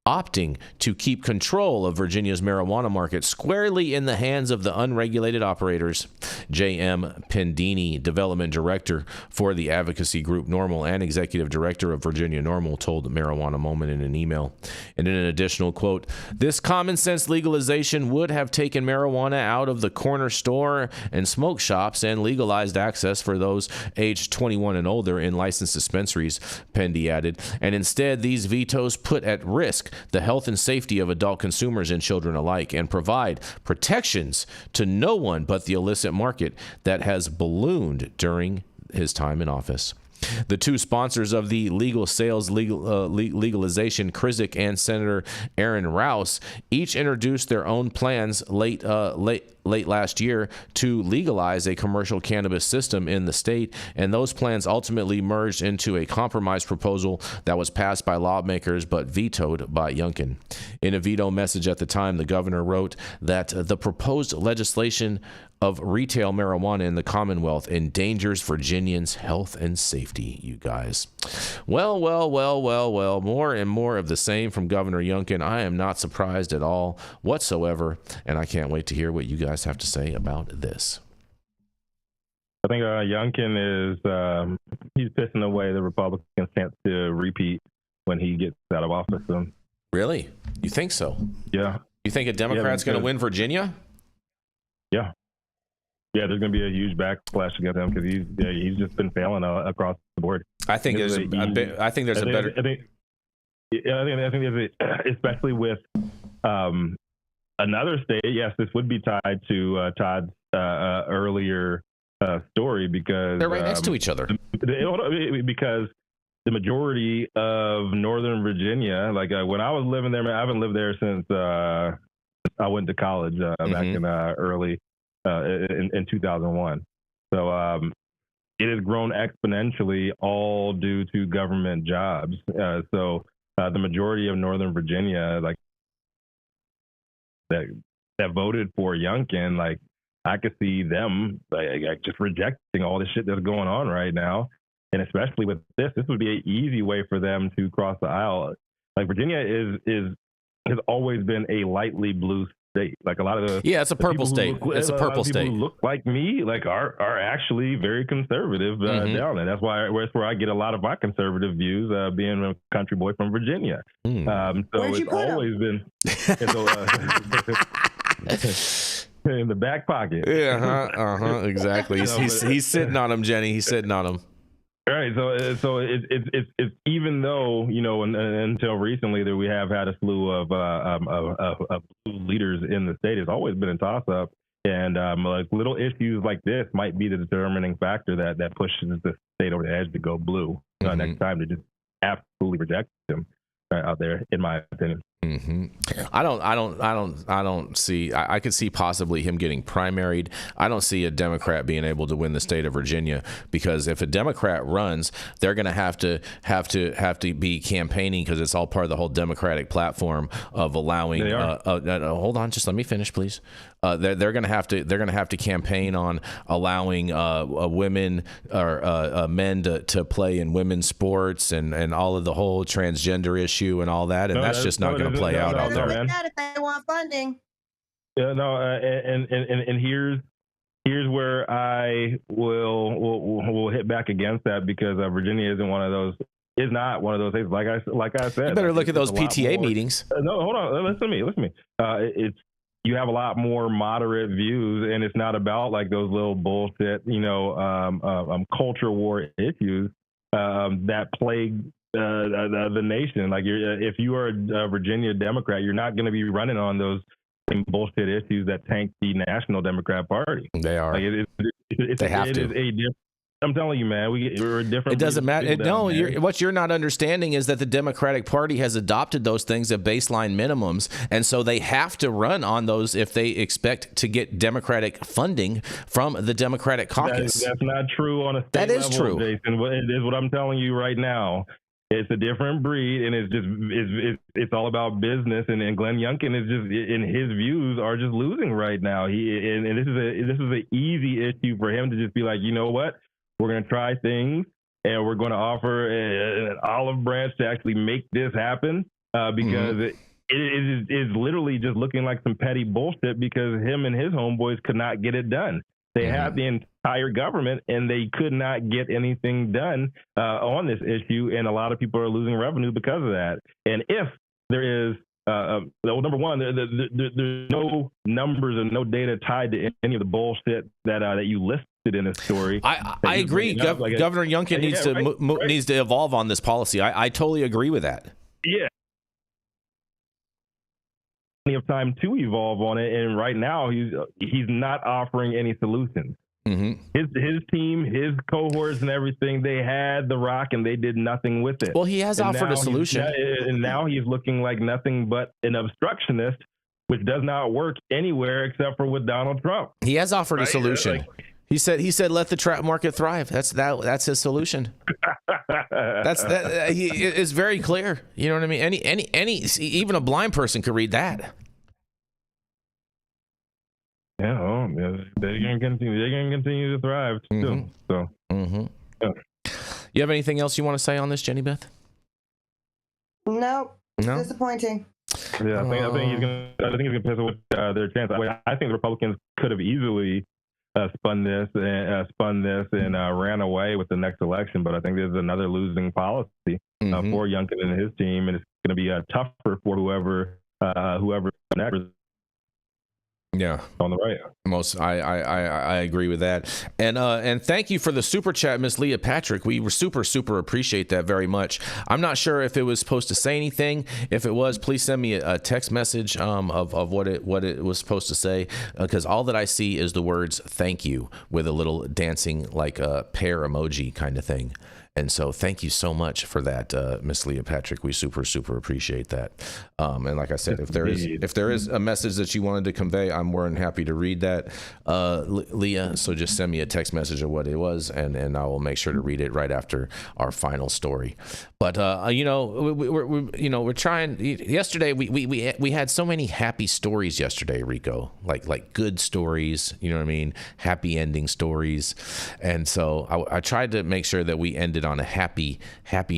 opting to keep control of Virginia's marijuana market squarely in the hands of the unregulated operators. J.M. Pendini, development director for the advocacy group NORML and executive director of Virginia NORML, told Marijuana Moment in an email. And in an additional quote, this common sense legalization would have taken marijuana out of the corner store and smoke shops and legalized access for those aged 21 and older in licensed dispensaries, Pendy added. And instead, these vetoes put at risk the health and safety of adult consumers and children alike and provide protections to no one but the illicit market that has ballooned during his time in office. The two sponsors of the legal sales legalization, Krizik and Senator Aaron Rouse, each introduced their own plans late last year to legalize a commercial cannabis system in the state, and those plans ultimately merged into a compromise proposal that was passed by lawmakers but vetoed by Youngkin. In a veto message at the time, the governor wrote that the proposed legislation of retail marijuana in the Commonwealth endangers Virginians' health and safety, you guys. Well, more and more of the same from Governor Youngkin. I am not surprised at all whatsoever, and I can't wait to hear what you guys have to say about this. I think Youngkin is he's pissing away the Republicans' chance to repeat when he gets out of office. Really? You think so? Yeah. You think a Democrat's going to win Virginia? Yeah. Yeah, there's going to be a huge backlash against him because he's just been failing across the board. I think there's a better. I think especially with another state. Yes, this would be tied to Todd's earlier story because they're right next to each other. Because the majority of Northern Virginia, like when I was living there, I haven't lived there since I went to college back in early. In 2001. So it has grown exponentially all due to government jobs. So the majority of Northern Virginia, like that voted for Youngkin, like I could see them like just rejecting all this shit that's going on right now. And especially with this would be an easy way for them to cross the aisle. Like Virginia has always been a lightly blue state. Like a lot of it's a purple state. It's a purple state. Who look like me, like are actually very conservative down there. That's where I get a lot of my conservative views, being a country boy from Virginia. So it's always been in the back pocket. Exactly. He's sitting on him, Jenny. He's sitting on him. Right. So it's even though, until recently that we have had a slew of blue leaders in the state, it's always been a toss up. And like little issues like this might be the determining factor that pushes the state over the edge to go blue next time, to just absolutely reject him out there, in my opinion. I don't see. I could see possibly him getting primaried. I don't see a Democrat being able to win the state of Virginia, because if a Democrat runs, they're going to have to be campaigning, because it's all part of the whole Democratic platform of allowing. Hold on, just let me finish, please. They're going to have to campaign on allowing women or men to play in women's sports and all of the whole transgender issue and all that, and that's just not going to play out there. If they want funding. Yeah, no, and here's where I will hit back against that, because Virginia is not one of those things. Like I said, you better look at those PTA meetings. No, hold on, listen to me. You have a lot more moderate views, and it's not about like those little bullshit, culture war issues that plague the nation. Like if you are a Virginia Democrat, you're not going to be running on those bullshit issues that tank the National Democrat Party. They are. Like they have to. I'm telling you, man, we're different. It doesn't matter. What you're not understanding is that the Democratic Party has adopted those things as baseline minimums, and so they have to run on those if they expect to get Democratic funding from the Democratic caucus. That's not true on a state level, true, Jason. It is what I'm telling you right now. It's a different breed, and it's all about business. And Glenn Youngkin is just, in his views, are just losing right now. This is an easy issue for him to just be like, you know what? We're going to try things, and we're going to offer an olive branch to actually make this happen, because it is literally just looking like some petty bullshit, because him and his homeboys could not get it done. They have the entire government, and they could not get anything done on this issue, and a lot of people are losing revenue because of that. And if there is number one, there's no numbers and no data tied to any of the bullshit that you listed in this story. I agree. Governor Youngkin needs to evolve on this policy. I totally agree with that. Yeah. Plenty of time to evolve on it, and right now he's not offering any solutions. His team, his cohorts, and everything, they had the rock and they did nothing with it. Well, he has offered a solution, and now he's looking like nothing but an obstructionist, which does not work anywhere except for with Donald Trump. He has offered a solution. He said, let the trap market thrive. That's his solution. He is very clear. You know what I mean? Any even a blind person could read that. Yeah, they're gonna continue to thrive too. So, yeah. You have anything else you want to say on this, Jenny Beth? Nope. No? Disappointing. Yeah, I think he's gonna piss away their chance. I think the Republicans could have easily spun this and ran away with the next election, but I think there's another losing policy for Youngkin and his team, and it's going to be tougher for whoever next. Yeah, on the right. I agree with that, and thank you for the super chat, Miss Leah Patrick. We were super appreciate that very much. I'm not sure if it was supposed to say anything. If it was, please send me a text message of what it was supposed to say, because all that I see is the words "thank you" with a little dancing like a pear emoji kind of thing. And so thank you so much for that, Miss Leah Patrick. We super appreciate that. And like I said, if there is a message that you wanted to convey, I'm more than happy to read that, Leah. So just send me a text message of what it was, and I will make sure to read it right after our final story. But we're trying. Yesterday we had so many happy stories yesterday, Rico. Like good stories. You know what I mean? Happy ending stories. And so I tried to make sure that we ended on a happy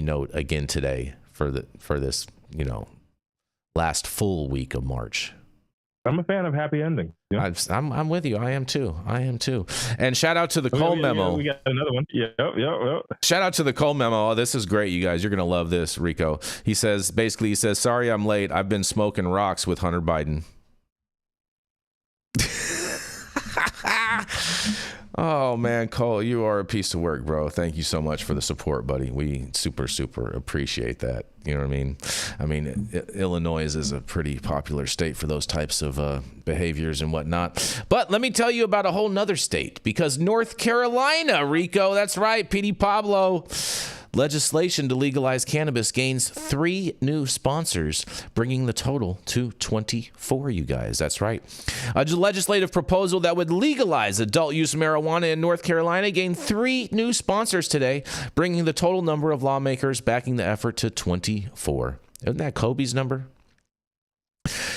note again today for this last full week of March. I'm a fan of happy endings. Yeah. I'm with you. I am too. And shout out to the Cole memo. We got another one. Yep. Shout out to the Cole memo. Oh, this is great, you guys. You're gonna love this, Rico. He says, sorry I'm late. I've been smoking rocks with Hunter Biden. Oh man, Cole, you are a piece of work, bro. Thank you so much for the support, buddy. We super appreciate that. You know what I mean? Illinois is a pretty popular state for those types of behaviors and whatnot. But let me tell you about a whole nother state, because North Carolina, Rico, that's right, PD Pablo. Legislation to legalize cannabis gains 3 new sponsors, bringing the total to 24, you guys. That's right. A legislative proposal that would legalize adult use marijuana in North Carolina gained 3 new sponsors today, bringing the total number of lawmakers backing the effort to 24. Isn't that Kobe's number?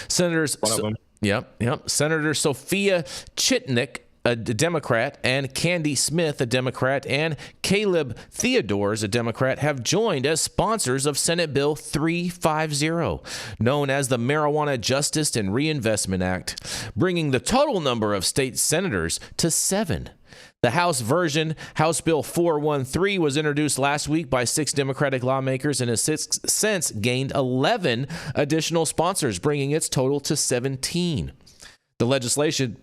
Senators. One of them. Yep. Senator Sophia Chitnick, a Democrat, and Candy Smith, a Democrat, and Caleb Theodores, a Democrat, have joined as sponsors of Senate Bill 350, known as the Marijuana Justice and Reinvestment Act, bringing the total number of state senators to 7. The House version, House Bill 413, was introduced last week by 6 Democratic lawmakers and has since gained 11 additional sponsors, bringing its total to 17. The legislation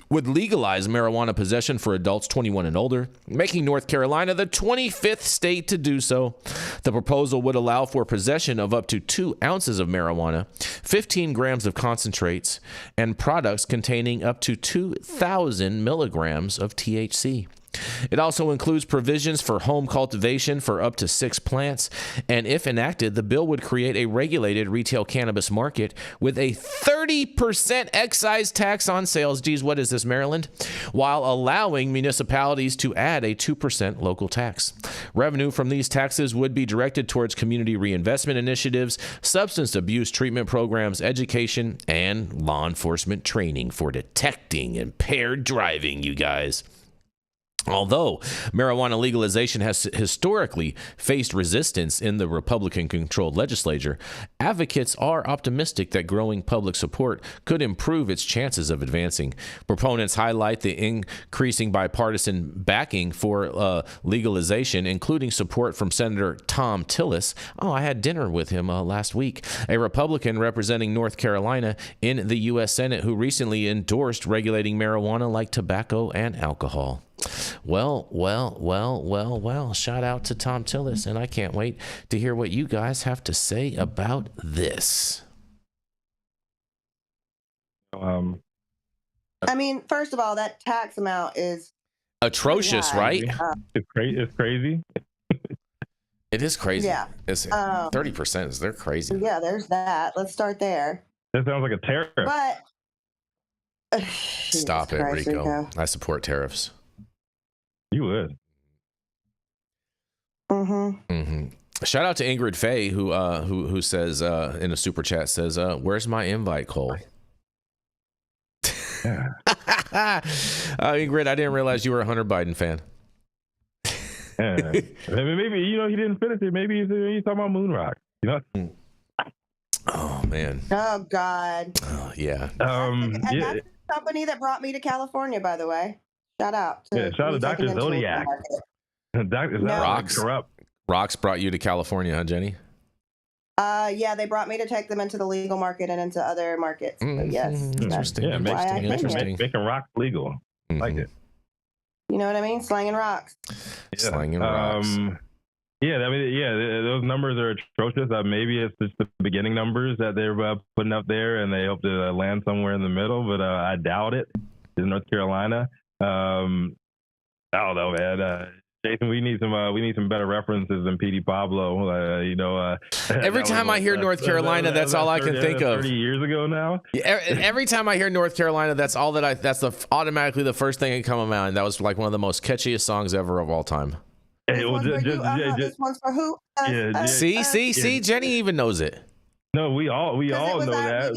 would legalize marijuana possession for adults 21 and older, making North Carolina the 25th state to do so. The proposal would allow for possession of up to 2 ounces of marijuana, 15 grams of concentrates, and products containing up to 2,000 milligrams of THC. It also includes provisions for home cultivation for up to 6 plants, and if enacted, the bill would create a regulated retail cannabis market with a 30% excise tax on sales. Geez, what is this, Maryland? While allowing municipalities to add a 2% local tax. Revenue from these taxes would be directed towards community reinvestment initiatives, substance abuse treatment programs, education, and law enforcement training for detecting impaired driving, you guys. Although marijuana legalization has historically faced resistance in the Republican-controlled legislature, advocates are optimistic that growing public support could improve its chances of advancing. Proponents highlight the increasing bipartisan backing for legalization, including support from Senator Thom Tillis. Oh, I had dinner with him last week, a Republican representing North Carolina in the U.S. Senate who recently endorsed regulating marijuana like tobacco and alcohol. Well, shout out to Thom Tillis, and I can't wait to hear what you guys have to say about this. I mean, first of all, that tax amount is atrocious, right? It's crazy. It's crazy. It is crazy. Yeah. It's 30%. They're crazy. Yeah, there's that. Let's start there. That sounds like a tariff. But stop it, Rico. I support tariffs. You would. Shout out to Ingrid Faye who says in a super chat says, "Where's my invite, Cole?" Yeah. Ingrid, I didn't realize you were a Hunter Biden fan. Yeah. Maybe he didn't finish it. Maybe he's talking about moon rock. Oh man. Oh God. Oh yeah. That's the company that brought me to California, by the way. Shout out. Shout out to Dr. Zodiac. Dr. Rocks. Corrupt. Rocks brought you to California, huh, Jenny? Yeah, they brought me to take them into the legal market and into other markets. But yes. Interesting. Yeah, making rocks legal. Like it. You know what I mean? Slanging rocks. Yeah. Slanging rocks. Those numbers are atrocious. Maybe it's just the beginning numbers that they're putting up there, and they hope to land somewhere in the middle. But I doubt it. In North Carolina, I don't know, man. Jason, we need some better references than P.D. Pablo. Every time I hear North Carolina, that's all I can think of. 30 years ago now. Every time I hear North Carolina, that's all that that's automatically the first thing that come to mind. That was like one of the most catchiest songs ever of all time. This one's for who? See, Jenny even knows it. No, we all know that.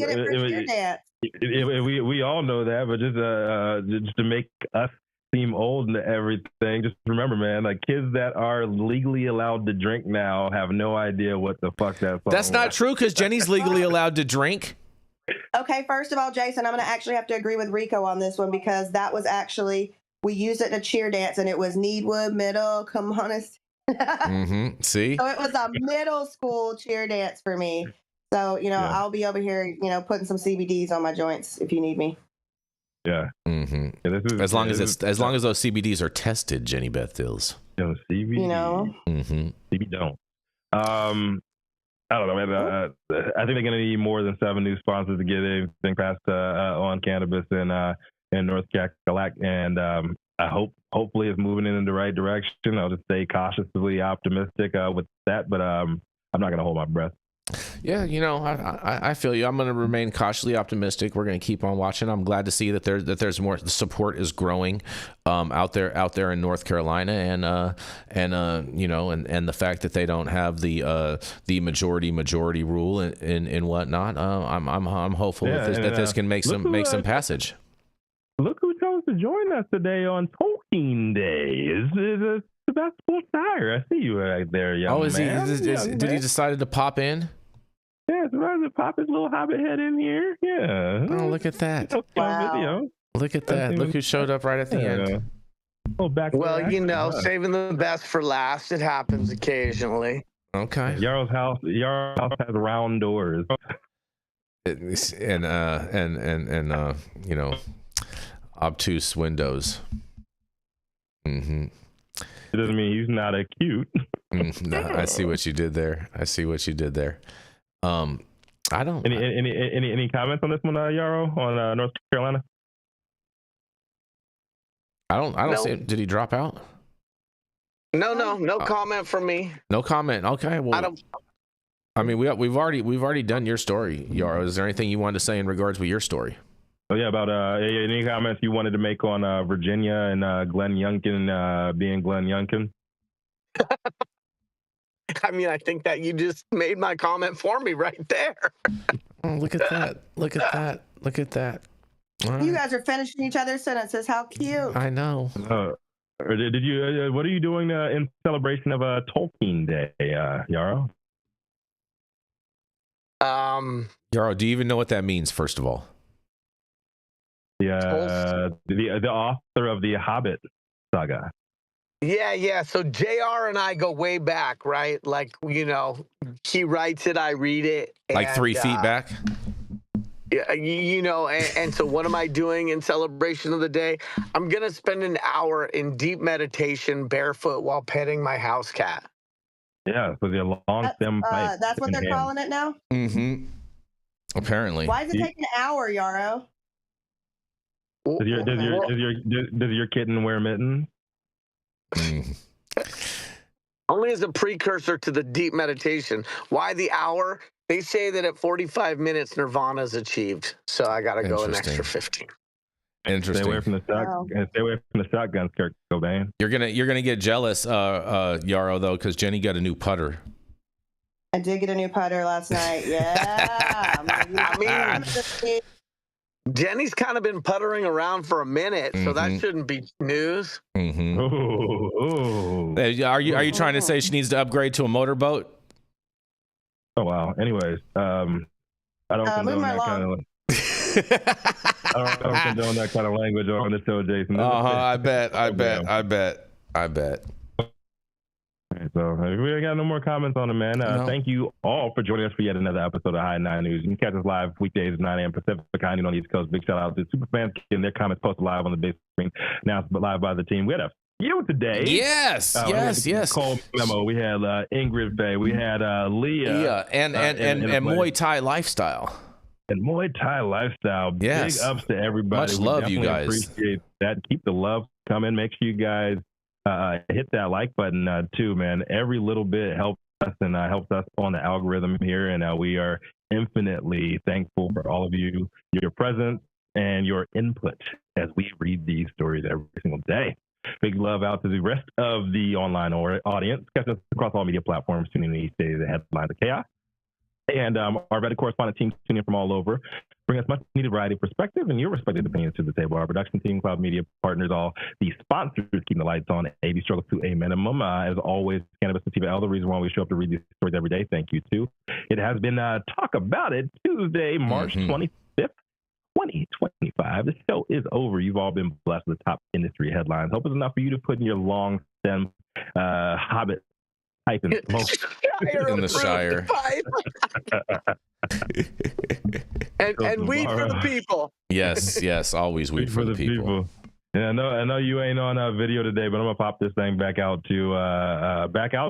We all know that, but just to make us seem old and everything, just remember, man, like kids that are legally allowed to drink now have no idea what the fuck that song That's not true, because Jenny's legally allowed to drink. Okay, first of all, Jason, I'm going to actually have to agree with Rico on this one, because that was actually, we used it in a cheer dance, and it was Needwood Middle, come on. See? So it was a middle school cheer dance for me. So, I'll be over here, putting some CBDs on my joints if you need me. Yeah. As long as those CBDs are tested, Jenny Beth Dills. CBD. CBD don't. I don't know, man. I think they're going to need more than 7 new sponsors to get anything passed on cannabis in North Carolina, and I hopefully it's moving in the right direction. I'll just stay cautiously optimistic with that, but I'm not going to hold my breath. Yeah, I feel you. I'm going to remain cautiously optimistic. We're going to keep on watching. I'm glad to see that there's more. The support is growing out there in North Carolina, and the fact that they don't have the majority rule and whatnot. I'm hopeful that this can make some passage. Look who chose to join us today on Tolkien Day. Is Sebastian Shire. I see you right there, young man. Did he decide to pop in? Yeah, Sebastian to pop his little hobbit head in here. Yeah. Oh, look at that. Wow. Look at that. Look who showed up right at the end. Saving the best for last. It happens occasionally. Okay. Yarrow's house has round doors. And obtuse windows. It doesn't mean he's not cute. No, I see what you did there. I don't. Any comments on this one, Yarrow, on North Carolina? I don't see it. Did he drop out? No comment from me. No comment. Okay. Well, we've already done your story, Yarrow. Is there anything you wanted to say in regards with your story? Oh yeah, about any comments you wanted to make on Virginia and Glenn Youngkin being Glenn Youngkin? I think that you just made my comment for me right there. Oh, look at that. Right. You guys are finishing each other's sentences. How cute. I know. Did you? What are you doing in celebration of Tolkien Day, Yarrow? Yarrow, do you even know what that means, first of all? The author of the Hobbit saga. Yeah. So JR and I go way back, right? Like, he writes it, I read it. Like 3 feet back? Yeah, and so what am I doing in celebration of the day? I'm going to spend an hour in deep meditation barefoot while petting my house cat. Yeah, with your long stem pipe. That's what they're calling it now? Mm-hmm. Apparently. Why does it take an hour, Yarrow? Does your kitten wear mittens? Only as a precursor to the deep meditation. Why the hour? They say that at 45 minutes, Nirvana is achieved. So I got to go an extra 15. Interesting. Stay away from the stay away from the shotgun, Kurt Cobain. You're gonna get jealous, Yarrow, though, because Jenny got a new putter. I did get a new putter last night. Yeah. I mean, Jenny's kind of been puttering around for a minute, so that shouldn't be news. Are you trying to say she needs to upgrade to a motorboat? Oh wow. Anyways, I don't condone that kind of. I don't condone that kind of language on the show, Jason. I bet. So we ain't got no more comments on it, man. Thank you all for joining us for yet another episode of High 9 News. You can catch us live weekdays at 9 a.m. Pacific, on the East Coast. Big shout out to super fans getting their comments posted live on the big screen, announced live by the team. We had a few today. Yes. Cole Memo. We had Ingrid Bay. We had Leah. And Muay Thai Lifestyle. And Muay Thai Lifestyle. Yes. Big ups to everybody. Much love, you guys. Appreciate that. Keep the love coming. Make sure you guys hit that like button too, man. Every little bit helps us and helps us on the algorithm here. And we are infinitely thankful for all of you, your presence and your input as we read these stories every single day. Big love out to the rest of the online audience. Catch us across all media platforms, tuning in each day to the headlines of chaos. And our vetted correspondent team tuning in from all over. Bring us much needed variety of perspective and your respective opinions to the table. Our production team, Cloud Media partners, all the sponsors keeping the lights on. AB struggles to a minimum. As always, Cannabis Sativa L, the reason why we show up to read these stories every day. Thank you, too. It has been Talk About It, Tuesday, March 25th, 2025. The show is over. You've all been blessed with the top industry headlines. Hope it's enough for you to put in your long stem Hobbit pipe and smoke. In the Shire. and weed for the people. Yes, always weed for the people. Yeah, I know you ain't on video today, but I'm gonna pop this thing back out to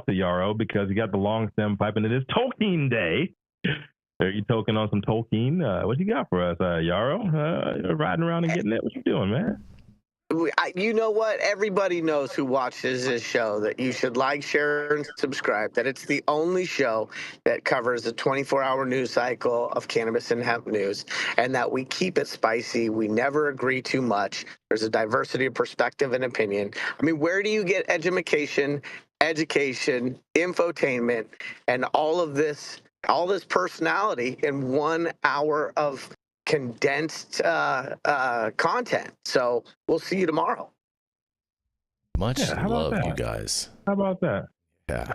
Yarrow because you got the long stem pipe and it is Tolkien Day. Are you toking on some Tolkien? What you got for us, Yarrow? Riding around and getting it? What you doing, man? You know what? Everybody knows who watches this show that you should like, share, and subscribe. That it's the only show that covers a 24-hour news cycle of cannabis and hemp news, and that we keep it spicy. We never agree too much. There's a diversity of perspective and opinion. I mean, where do you get education, infotainment, and all this personality in 1 hour of condensed content? So we'll see you tomorrow. Much love, you guys. How about that? Yeah.